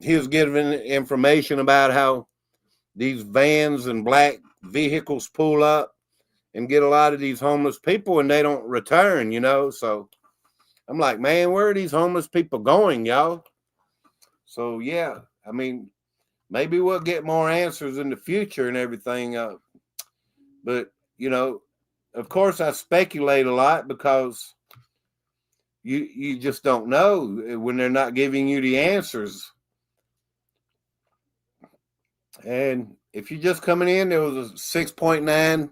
he was giving information about how these vans and black vehicles pull up and get a lot of these homeless people and they don't return, you know. So I'm like, man, where are these homeless people going, y'all? So, yeah, I mean, maybe we'll get more answers in the future and everything. But, you know, of course, I speculate a lot because you just don't know when they're not giving you the answers. And if you're just coming in, there was a 6.9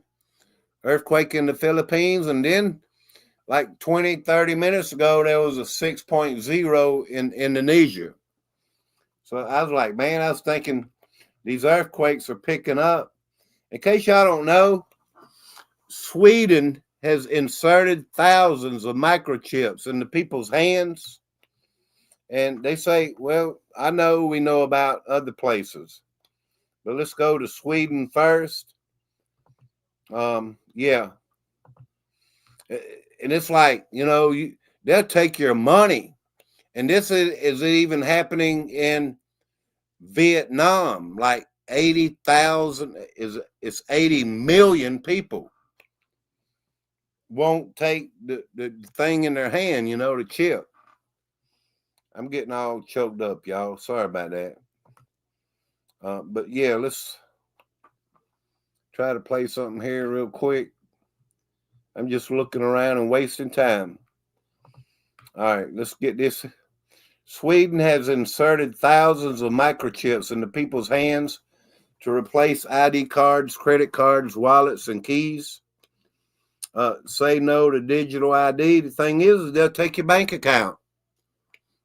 earthquake in the Philippines. And then like 20, 30 minutes ago, there was a 6.0 in Indonesia. So I was like, man, I was thinking these earthquakes are picking up. In case y'all don't know, Sweden has inserted thousands of microchips into people's hands. And they say, well, I know we know about other places, but let's go to Sweden first. Yeah. And it's like, you know, they'll take your money. And this is even happening in Vietnam. Like 80,000 it's 80 million people won't take the thing in their hand, you know, the chip. I'm getting all choked up, y'all. Sorry about that. But yeah, let's try to play something here real quick. I'm just looking around and wasting time. All right, let's get this. Sweden has inserted thousands of microchips into people's hands to replace ID cards, credit cards, wallets, and keys. Say no to digital ID. The thing is they'll take your bank account.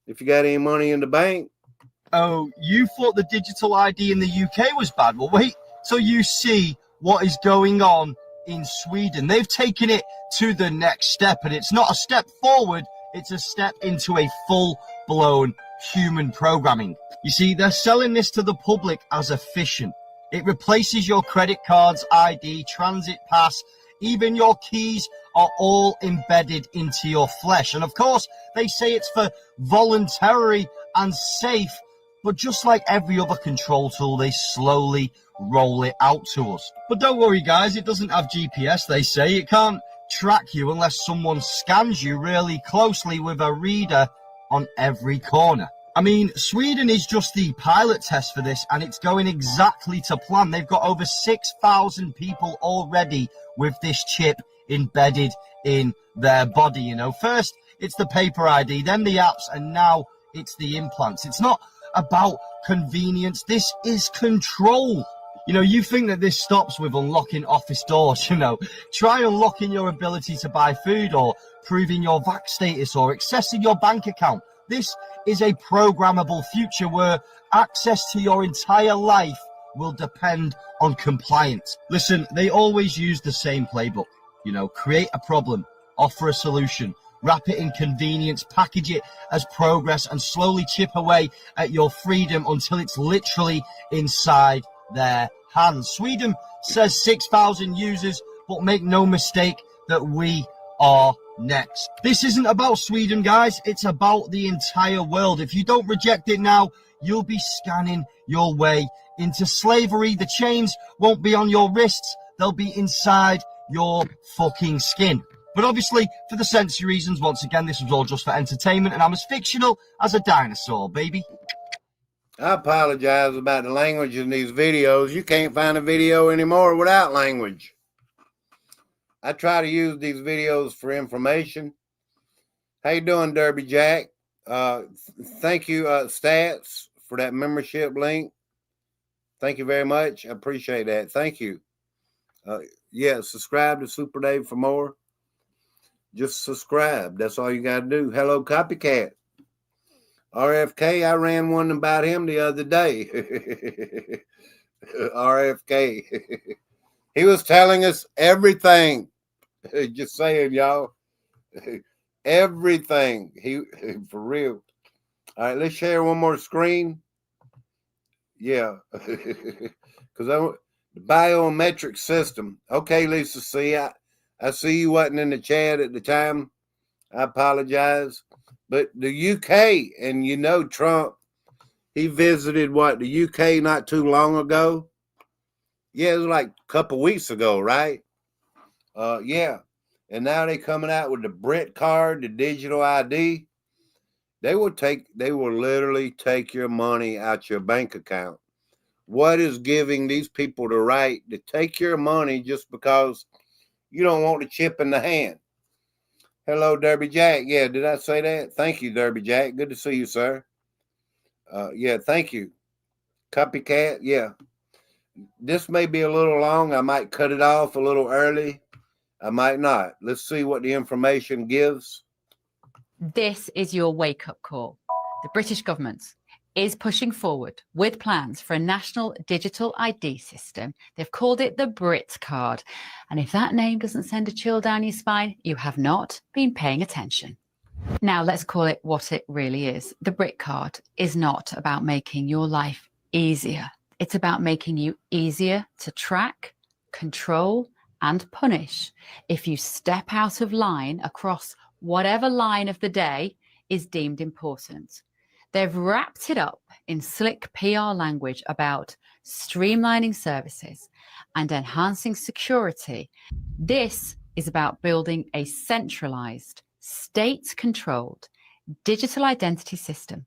If you got any money in the bank. Oh, you thought the digital ID in the UK was bad? Well, wait till you see what is going on in Sweden. They've taken it to the next step, and it's not a step forward, it's a step into a full-blown human programming. You see, they're selling this to the public as a phishing. It replaces your credit cards, ID, transit pass, even your keys are all embedded into your flesh. And of course, they say it's for voluntary and safe, but just like every other control tool, they slowly roll it out to us. But don't worry, guys, it doesn't have GPS, they say. It can't track you unless someone scans you really closely with a reader on every corner. I mean, Sweden is just the pilot test for this, and it's going exactly to plan. They've got over 6,000 people already with this chip embedded in their body, you know. First, it's the paper ID, then the apps, and now it's the implants. It's not about convenience. This is control. You know, you think that this stops with unlocking office doors, you know. Try unlocking your ability to buy food or proving your vax status or accessing your bank account. This is a programmable future where access to your entire life will depend on compliance. Listen, they always use the same playbook. You know, create a problem, offer a solution, wrap it in convenience, package it as progress, and slowly chip away at your freedom until it's literally inside their hands. Sweden says 6,000 users, but make no mistake that we are next. This isn't about Sweden, guys. It's about the entire world. If you don't reject it now, you'll be scanning your way into slavery. The chains won't be on your wrists. They'll be inside your fucking skin. But obviously, for the censory reasons, once again, this was all just for entertainment, and I'm as fictional as a dinosaur, baby. I apologize about the language in these videos. You can't find a video anymore without language. I try to use these videos for information. How you doing, Derby Jack? Thank you, Stats, for that membership link. Thank you very much. I appreciate that. Thank you. Yeah, subscribe to Super Dave for more. Just subscribe. That's all you got to do. Hello, Copycat. RFK, I ran one about him the other day. RFK. He was telling us everything. Just saying, y'all. Everything. For real. All right, let's share one more screen. Yeah, because the biometric system. Okay, Lisa C, I see you wasn't in the chat at the time. I apologize. But the UK, and you know Trump, he visited the UK not too long ago. Yeah, it was like a couple weeks ago, right? Yeah. And now they coming out with the Brit card, the digital ID. They will literally take your money out your bank account. What is giving these people the right to take your money just because you don't want the chip in the hand? Hello, Derby Jack. Yeah, did I say that? Thank you, Derby Jack. Good to see you, sir. Yeah, thank you. Copycat. Yeah. This may be a little long. I might cut it off a little early. I might not. Let's see what the information gives. This is your wake-up call. The British government is pushing forward with plans for a national digital ID system. They've called it the Brit card. And if that name doesn't send a chill down your spine, you have not been paying attention. Now let's call it what it really is. The Brit card is not about making your life easier. It's about making you easier to track, control, and punish if you step out of line across whatever line of the day is deemed important. They've wrapped it up in slick PR language about streamlining services and enhancing security. This is about building a centralized, state-controlled digital identity system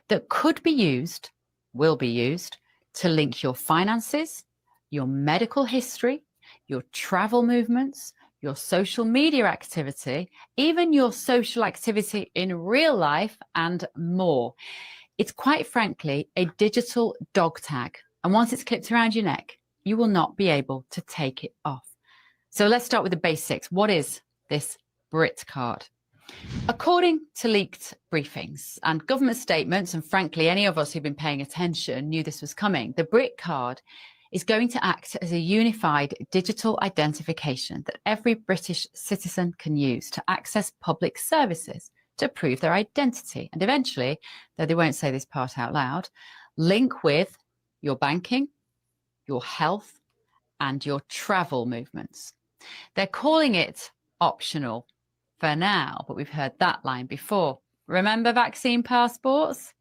that could be used, will be used, to link your finances, your medical history, your travel movements, your social media activity, even your social activity in real life, and more. It's quite frankly a digital dog tag. And once it's clipped around your neck, you will not be able to take it off. So let's start with the basics. What is this Brit card? According to leaked briefings and government statements, and frankly, any of us who've been paying attention knew this was coming, the Brit card is going to act as a unified digital identification that every British citizen can use to access public services to prove their identity. And eventually, though they won't say this part out loud, link with your banking, your health, and your travel movements. They're calling it optional for now, but we've heard that line before. Remember vaccine passports?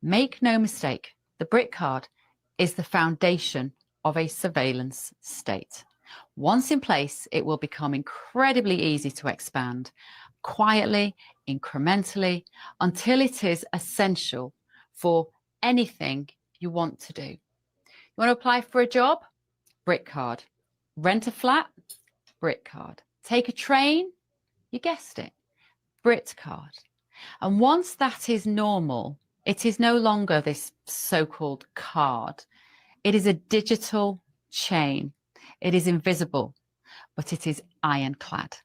Make no mistake, the Brit card is the foundation of a surveillance state. Once in place, it will become incredibly easy to expand quietly, incrementally, until it is essential for anything you want to do. You want to apply for a job? Brit card. Rent a flat? Brit card. Take a train? You guessed it, Brit card. And once that is normal, it is no longer this so-called card. It is a digital chain. It is invisible, but it is ironclad.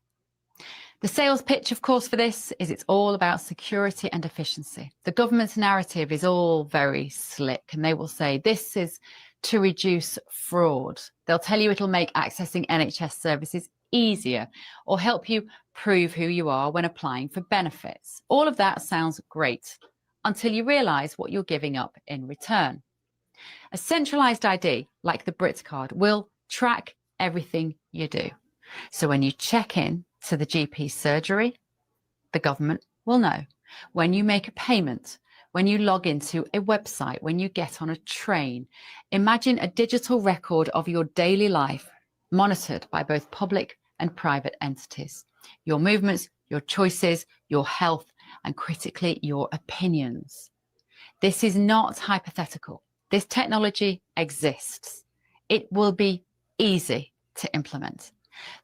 The sales pitch, of course, for this is it's all about security and efficiency. The government's narrative is all very slick, and they will say this is to reduce fraud. They'll tell you it'll make accessing NHS services easier or help you prove who you are when applying for benefits. All of that sounds great until you realize what you're giving up in return. A centralized ID like the Brit card will track everything you do. So when you check in to the GP surgery, the government will know. When you make a payment, when you log into a website, when you get on a train, imagine a digital record of your daily life monitored by both public and private entities. Your movements, your choices, your health, and critically, your opinions. This is not hypothetical. This technology exists. It will be easy to implement.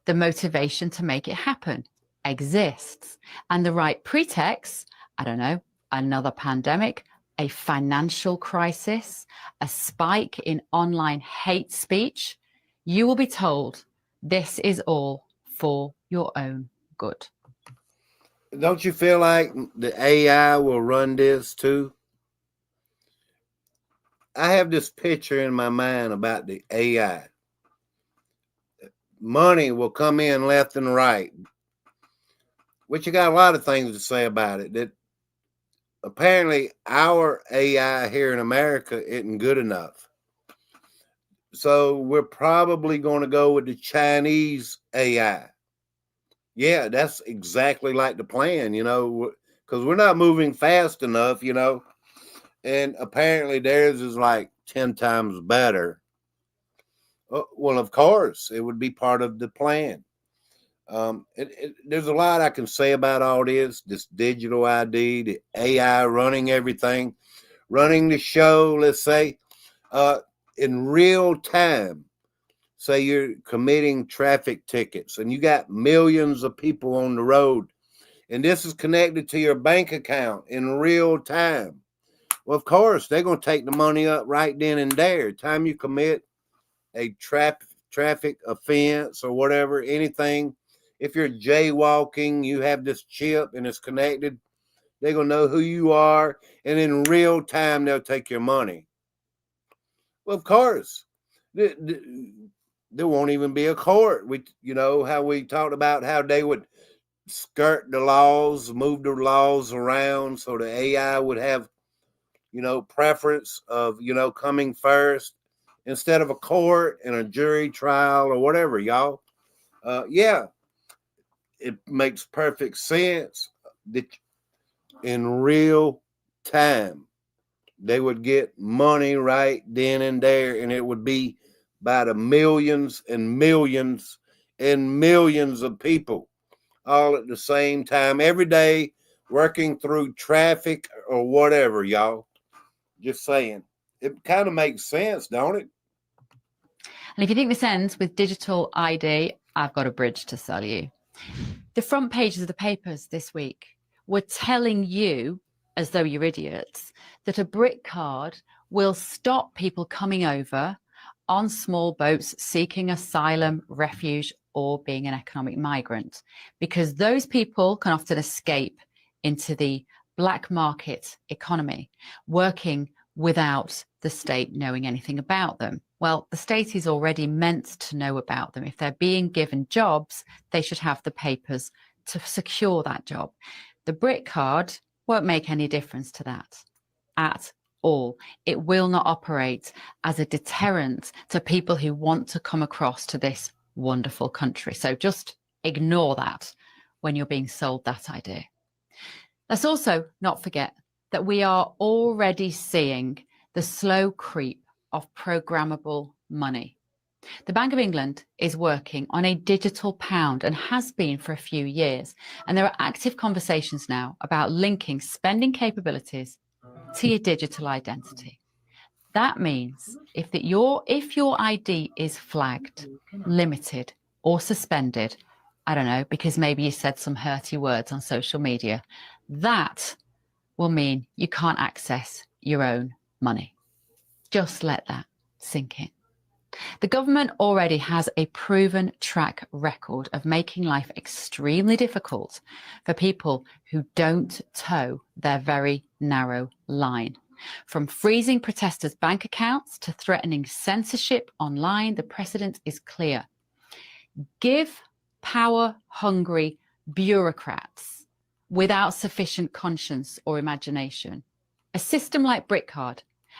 The motivation to make it happen exists. And the right pretext, I don't know, another pandemic, a financial crisis, a spike in online hate speech, you will be told this is all for your own good. Don't you feel like the AI will run this too? I have this picture in my mind about the AI. Money will come in left and right, which you got a lot of things to say about it. That apparently our AI here in America isn't good enough. So we're probably going to go with the Chinese AI. Yeah, that's exactly like the plan, because we're not moving fast enough, and apparently theirs is like 10 times better. Well, of course, it would be part of the plan. There's a lot I can say about all this digital ID, the AI running everything, running the show, let's say, in real time. Say you're committing traffic tickets and you got millions of people on the road, and this is connected to your bank account in real time. Well, of course, they're going to take the money up right then and there. Time you commit a traffic offense or whatever, anything, if you're jaywalking, you have this chip and it's connected, they're going to know who you are, and in real time, they'll take your money. Well, of course. There won't even be a court. How we talked about how they would skirt the laws, move the laws around so the AI would have, preference of, coming first instead of a court and a jury trial or whatever, y'all. Yeah, it makes perfect sense that in real time, they would get money right then and there, and it would be by the millions and millions and millions of people all at the same time, every day, working through traffic or whatever, y'all. Just saying. It kind of makes sense, don't it? And if you think this ends with digital ID, I've got a bridge to sell you. The front pages of the papers this week were telling you, as though you're idiots, that a BRIC card will stop people coming over on small boats seeking asylum, refuge, or being an economic migrant, because those people can often escape into the black market economy, working without the state knowing anything about them. Well, the state is already meant to know about them. If they're being given jobs, they should have the papers to secure that job. The BRIC card won't make any difference to that at all. It will not operate as a deterrent to people who want to come across to this wonderful country. So just ignore that when you're being sold that idea. Let's also not forget that we are already seeing the slow creep of programmable money. The Bank of England is working on a digital pound and has been for a few years. And there are active conversations now about linking spending capabilities to your digital identity. That means if your ID is flagged, limited, or suspended, I don't know, because maybe you said some hurty words on social media, that will mean you can't access your own money. Just let that sink in. The government already has a proven track record of making life extremely difficult for people who don't toe their very narrow line. From freezing protesters' bank accounts to threatening censorship online, the precedent is clear. Give power-hungry bureaucrats without sufficient conscience or imagination a system like BRICcard,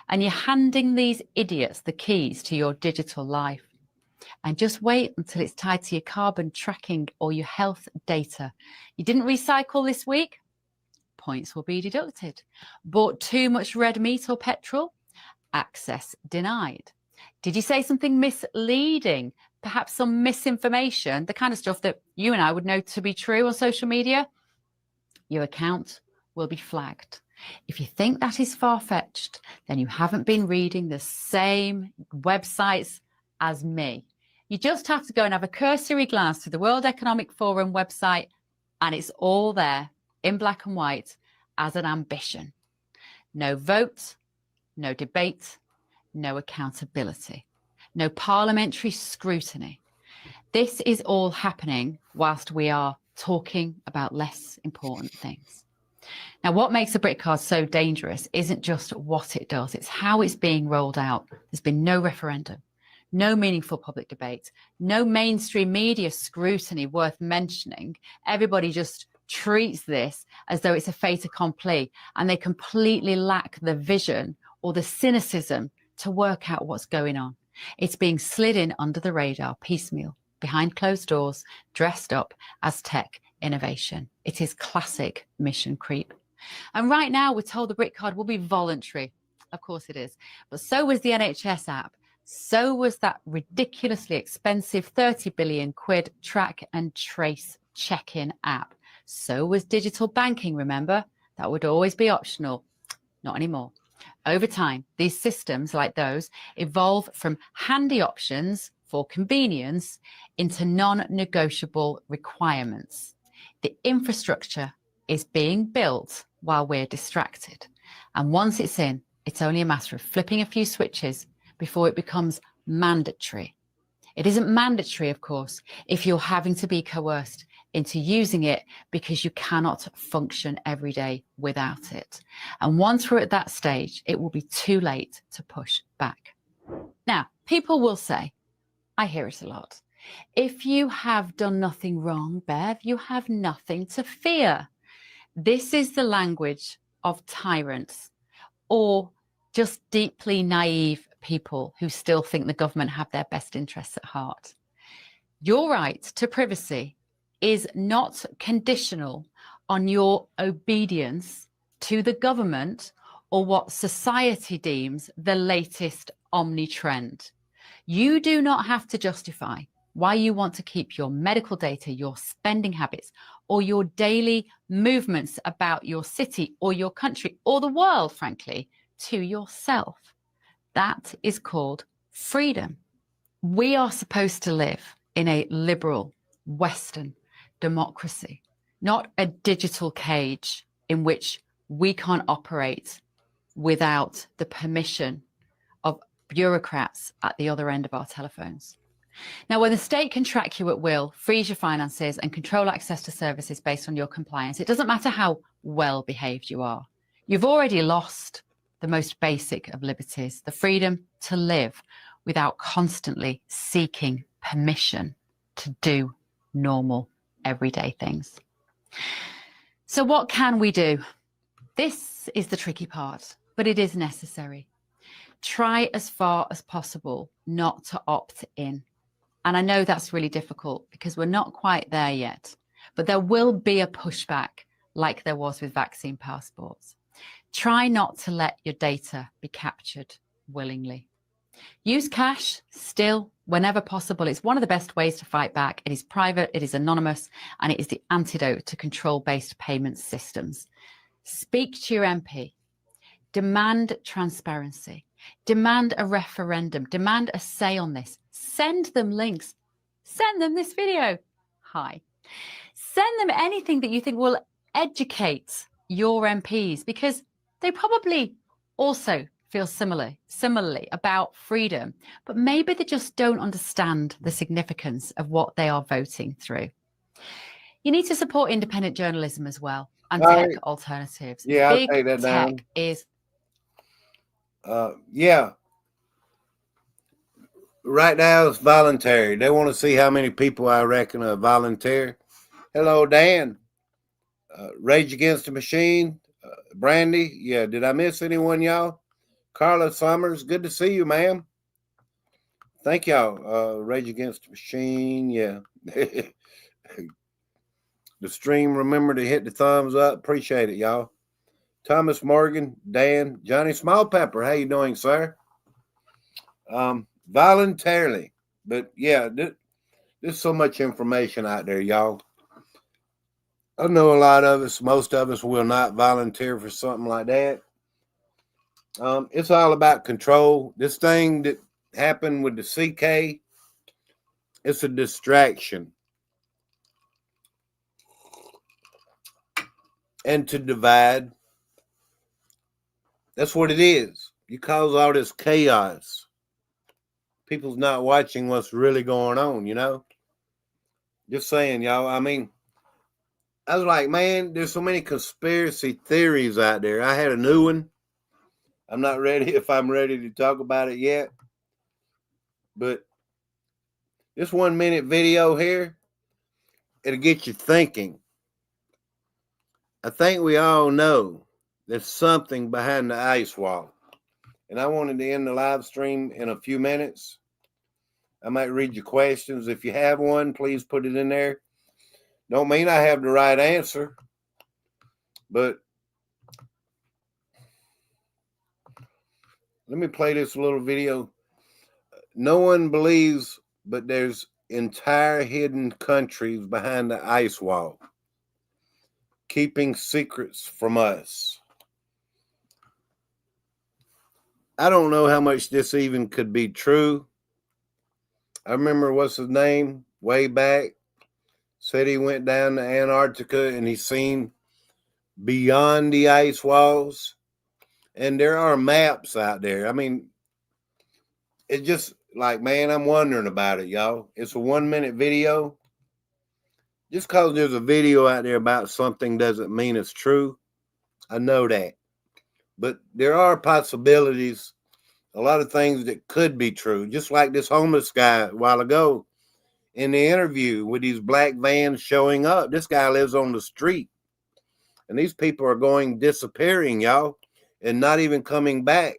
and you're handing these idiots the keys to your digital life. And just wait until it's tied to your carbon tracking or your health data. You didn't recycle this week? Points will be deducted. Bought too much red meat or petrol? Access denied. Did you say something misleading? Perhaps some misinformation, the kind of stuff that you and I would know to be true on social media? Your account will be flagged. If you think that is far-fetched, then you haven't been reading the same websites as me. You just have to go and have a cursory glance through the World Economic Forum website, and it's all there in black and white as an ambition. No vote, no debate, no accountability, no parliamentary scrutiny. This is all happening whilst we are talking about less important things. Now, what makes a BRIC card so dangerous isn't just what it does, it's how it's being rolled out. There's been no referendum, no meaningful public debate, no mainstream media scrutiny worth mentioning. Everybody just treats this as though it's a fait accompli, and they completely lack the vision or the cynicism to work out what's going on. It's being slid in under the radar, piecemeal, behind closed doors, dressed up as tech innovation. It is classic mission creep. And right now, we're told the Brit card will be voluntary. Of course it is. But so was the NHS app. So was that ridiculously expensive 30 billion quid track and trace check-in app. So was digital banking, remember? That would always be optional. Not anymore. Over time, these systems like those evolve from handy options for convenience into non-negotiable requirements. The infrastructure is being built while we're distracted. And once it's in, it's only a matter of flipping a few switches before it becomes mandatory. It isn't mandatory, of course, if you're having to be coerced into using it because you cannot function every day without it. And once we're at that stage, it will be too late to push back. Now, people will say, I hear it a lot, if you have done nothing wrong, Bev, you have nothing to fear. This is the language of tyrants or just deeply naive people who still think the government have their best interests at heart. Your right to privacy is not conditional on your obedience to the government or what society deems the latest omni-trend. You do not have to justify why you want to keep your medical data, your spending habits, or your daily movements about your city or your country or the world, frankly, to yourself. That is called freedom. We are supposed to live in a liberal, Western democracy, not a digital cage in which we can't operate without the permission of bureaucrats at the other end of our telephones. Now, when the state can track you at will, freeze your finances, and control access to services based on your compliance, it doesn't matter how well behaved you are. You've already lost the most basic of liberties, the freedom to live without constantly seeking permission to do normal, everyday things. So what can we do? This is the tricky part, but it is necessary. Try as far as possible not to opt in. And I know that's really difficult because we're not quite there yet, but there will be a pushback like there was with vaccine passports. Try not to let your data be captured willingly. Use cash still whenever possible. It's one of the best ways to fight back. It is private, it is anonymous, and it is the antidote to control-based payment systems. Speak to your MP. Demand transparency. Demand a referendum. Demand a say on this. Send them links. Send them this video. Hi. Send them anything that you think will educate your MPs, because they probably also feel similarly about freedom, but maybe they just don't understand the significance of what they are voting through. You need to support independent journalism as well and tech alternatives. Yeah, I'll Big take that tech down. is yeah. Right now it's voluntary. They want to see how many people I reckon are volunteer. Hello, Dan. Rage Against the Machine. Brandy. Yeah, did I miss anyone, y'all? Carla Summers. Good to see you, ma'am. Thank y'all. Rage Against the Machine. Yeah. The stream, remember to hit the thumbs up. Appreciate it, y'all. Thomas Morgan, Dan, Johnny Smallpepper. How you doing, sir? Voluntarily. But yeah, there's so much information out there, y'all. I know a lot of us, most of us will not volunteer for something like that. It's all about control. This thing that happened with the CK, it's a distraction. And to divide. That's what it is. You cause all this chaos. People's not watching what's really going on, you know? Just saying, y'all. I mean, I was like, man, there's so many conspiracy theories out there. I had a new one. I'm not ready if I'm ready to talk about it yet. But this 1 minute video here, it'll get you thinking. I think we all know there's something behind the ice wall. And I wanted to end the live stream in a few minutes. I might read your questions. If you have one, please put it in there. Don't mean I have the right answer, but let me play this little video. No one believes, but there's entire hidden countries behind the ice wall, keeping secrets from us. I don't know how much this even could be true. I remember what's his name way back said he went down to Antarctica and he seen beyond the ice walls. And there are maps out there. I mean, it's just like, man, I'm wondering about it, y'all. It's a 1-minute video. Just because there's a video out there about something doesn't mean it's true. I know that. But there are possibilities, a lot of things that could be true. Just like this homeless guy a while ago in the interview with these black vans showing up. This guy lives on the street. And these people are going disappearing, y'all, and not even coming back.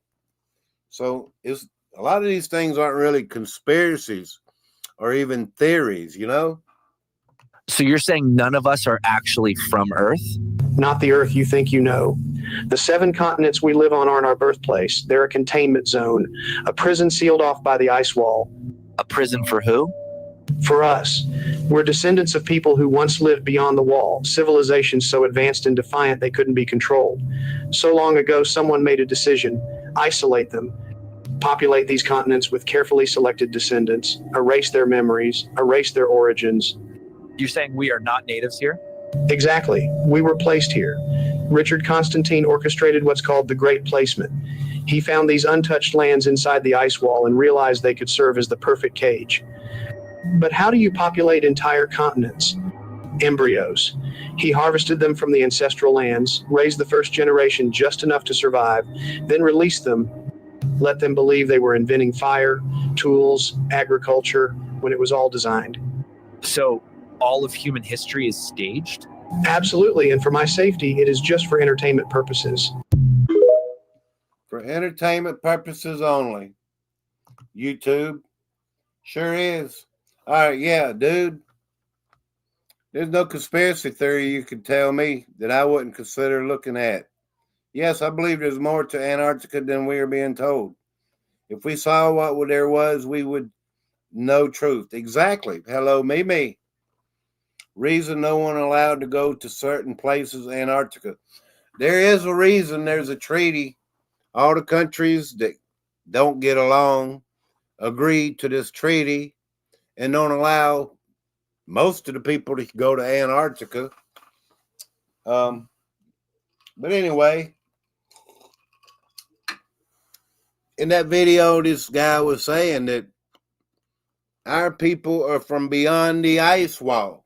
So it's a lot of these things aren't really conspiracies or even theories, you know? So you're saying none of us are actually from Earth? Not the Earth you think you know. The 7 continents we live on aren't our birthplace. They're a containment zone, a prison sealed off by the ice wall. A prison for who? For us, we're descendants of people who once lived beyond the wall, civilizations so advanced and defiant they couldn't be controlled. So long ago, someone made a decision: isolate them, populate these continents with carefully selected descendants, erase their memories, erase their origins. You're saying we are not natives here? Exactly. We were placed here. Richard Constantine orchestrated what's called the Great Placement. He found these untouched lands inside the ice wall and realized they could serve as the perfect cage. But how do you populate entire continents? Embryos. He harvested them from the ancestral lands, raised the first generation just enough to survive, then released them, let them believe they were inventing fire, tools, agriculture, when it was all designed. So all of human history is staged? Absolutely, and for my safety, it is just for entertainment purposes. For entertainment purposes only. YouTube. Sure is. All right, yeah, dude. There's no conspiracy theory you could tell me that I wouldn't consider looking at. Yes, I believe there's more to Antarctica than we are being told. If we saw what there was, we would know truth. Exactly. Hello, Mimi. Reason no one allowed to go to certain places, Antarctica. There is a reason. There's a treaty. All the countries that don't get along agreed to this treaty and don't allow most of the people to go to Antarctica. But anyway, in that video, this guy was saying that our people are from beyond the ice wall.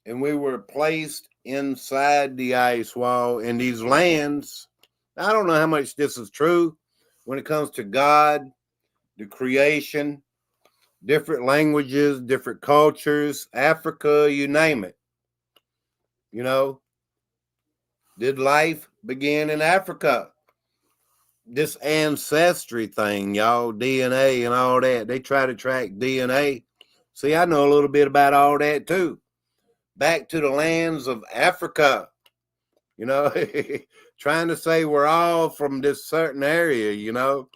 And we were placed inside the ice wall in these lands. I don't know how much this is true when it comes to God, the creation, different languages, different cultures, Africa, you name it. You know, did life begin in Africa? This ancestry thing, y'all, DNA and all that. They try to track DNA. See, I know a little bit about all that too. Back to the lands of Africa, you know, trying to say we're all from this certain area, you know.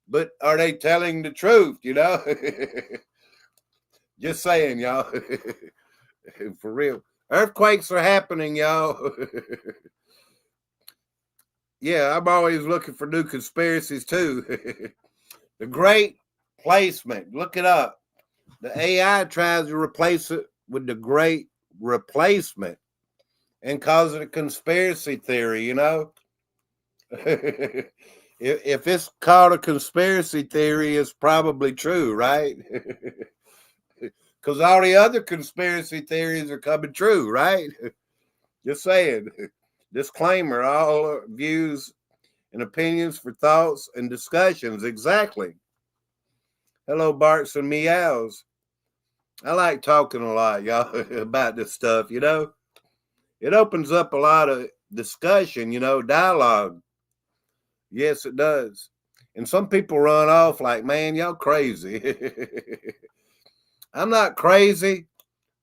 But are they telling the truth, you know? Just saying, y'all. For real. Earthquakes are happening, y'all. Yeah, I'm always looking for new conspiracies, too. The Great Placement. Look it up. The AI tries to replace it with the Great Replacement and cause it a conspiracy theory, you know? If it's called a conspiracy theory, it's probably true, right? Because all the other conspiracy theories are coming true, right? Just saying. Disclaimer, all views and opinions for thoughts and discussions. Exactly. Hello, Barks and Meows. I like talking a lot, y'all, about this stuff, you know? It opens up a lot of discussion, dialogue. Yes, it does. And some people run off like, man, y'all crazy. I'm not crazy.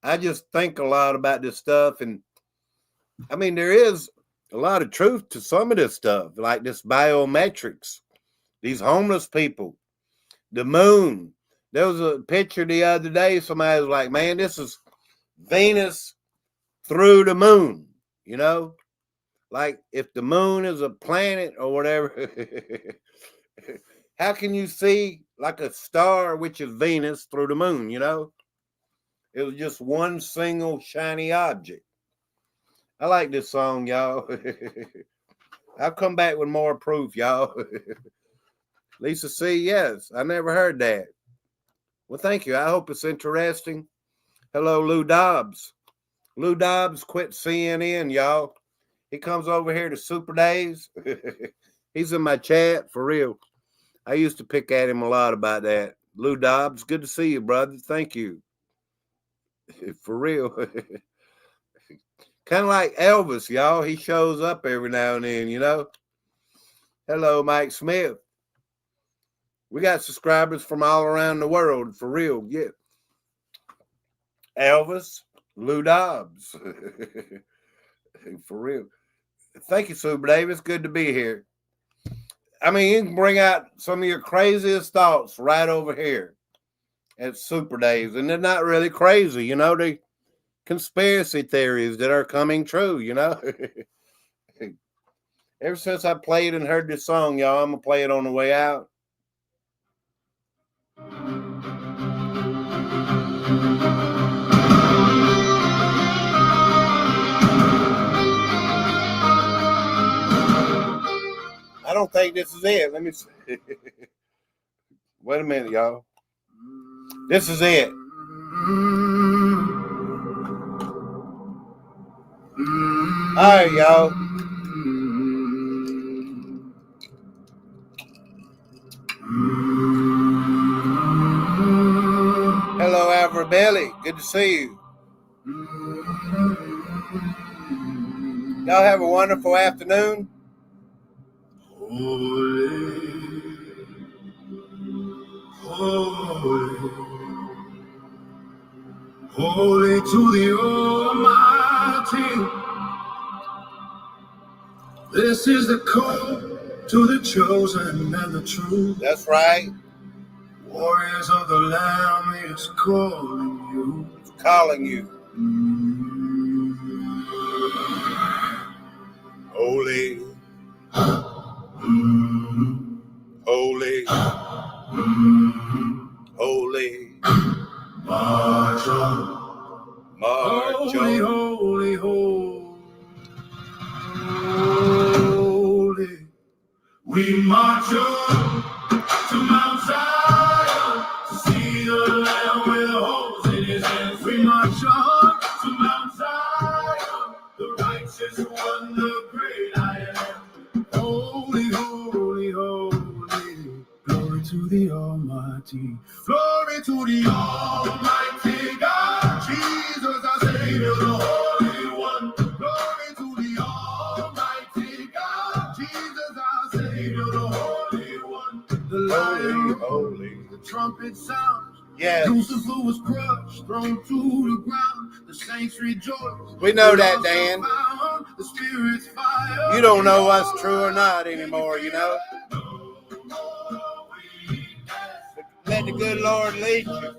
I just think a lot about this stuff. And I mean, there is a lot of truth to some of this stuff, like this biometrics, these homeless people, the moon. There was a picture the other day. Somebody was like, man, this is Venus through the moon, like if the moon is a planet or whatever. How can you see like a star, which is Venus, through the moon? It was just one single shiny object. I like this song, y'all. I'll come back with more proof, y'all. Lisa C, yes, I never heard that. Well, thank you. I hope it's interesting. Hello, Lou Dobbs. Lou Dobbs quit CNN, y'all. He comes over here to Super Days. He's in my chat, for real. I used to pick at him a lot about that. Lou Dobbs, good to see you, brother. Thank you. For real. Kind of like Elvis, y'all. He shows up every now and then, Hello, Mike Smith. We got subscribers from all around the world, for real. Yeah. Elvis, Lou Dobbs. For real. Thank you, Super Davis. Good to be here. I mean, you can bring out some of your craziest thoughts right over here at Super Days, and they're not really crazy, the conspiracy theories that are coming true, Ever since I played and heard this song, y'all, I'm going to play it on the way out. I don't think this is it. Let me see. Wait a minute, y'all. This is it. All right, y'all. Hello, Alvarelli. Good to see you. Y'all have a wonderful afternoon. Holy, holy, holy to the Almighty. This is the call to the chosen and the true. That's right. Warriors of the Lamb is calling you. It's calling you. Holy. Holy, holy, March on, march holy, on. holy, holy. We march on to Mount Zion to see the Lamb with holes in his hands. We march on to Mount Zion, the righteous one, the great I am. Holy, holy, holy, glory to the Almighty, glory to the Almighty God, Jesus our Savior, the Holy One, glory to the Almighty God, Jesus our Savior, the Holy One, the Lion, holy, the trumpet sounds. Yes. Lucifer was crushed, thrown to the ground. The saints rejoice. We know that, Dan. The Spirit's fire. You don't know us true or not anymore, Let the good Lord lead you.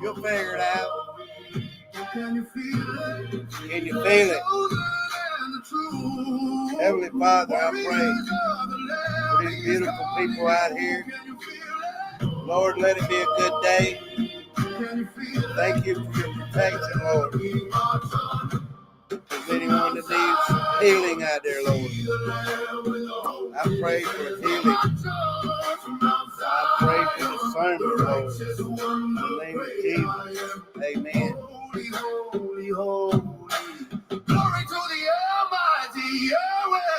You'll figure it out. Can you feel it? Can you feel it? Heavenly Father, I pray for these beautiful people out here. Lord, let it be a good day. Thank you for your protection, Lord. If there's anyone that needs healing out there, Lord, I pray for healing. I pray for discernment, Lord. In the name of Jesus. Amen. Holy, holy, holy. Glory to the Almighty Yahweh.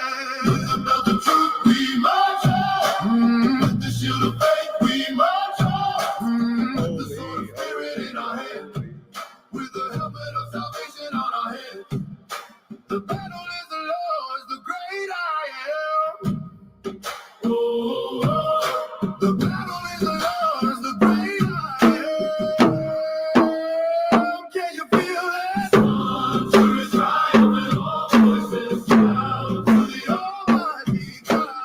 With the belt of truth we march on. With the shield of faith we march on. With the sword of spirit in our hand. With the helmet of salvation on our Oh, the battle is the Lord's, the great I am. Can you feel it? On to the triumph and all voices shout to the Almighty God.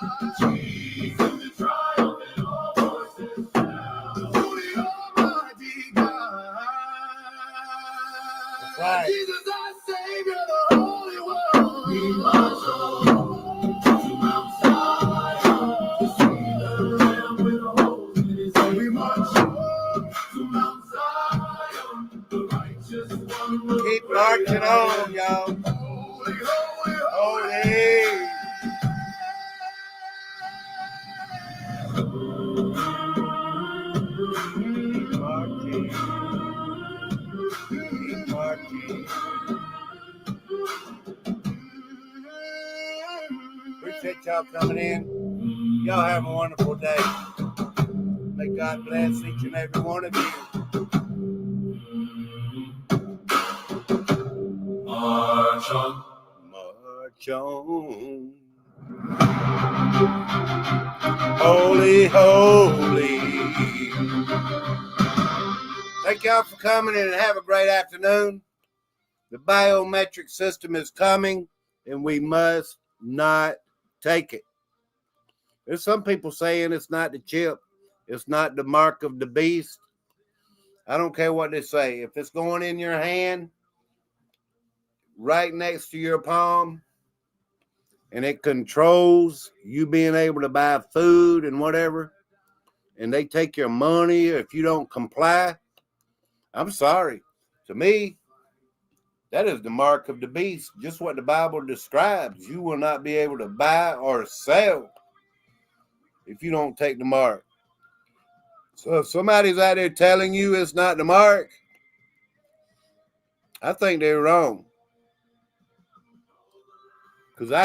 Jesus, the triumph and all voices shout to the Almighty God. right. Jesus, our Savior, the Holy One. We march on to Mount Zion to see the Lamb with holes in his head. We march on to Mount Zion, the righteous one. Keep marching on, y'all. Holy, holy, Holy. Keep marching. Keep marching. Appreciate y'all coming in. Y'all have a wonderful day. May God bless each and every one of you. March on. March on. Holy, holy. Thank y'all for coming in and have a great afternoon. The biometric system is coming and we must not take it. There's some people saying it's not the chip. It's not the mark of the beast. I don't care what they say. If it's going in your hand, right next to your palm, and it controls you being able to buy food and whatever, and they take your money if you don't comply, I'm sorry. To me, that is the mark of the beast, just what the Bible describes. You will not be able to buy or sell if you don't take the mark. So if somebody's out there telling you it's not the mark, I think they're wrong. Because I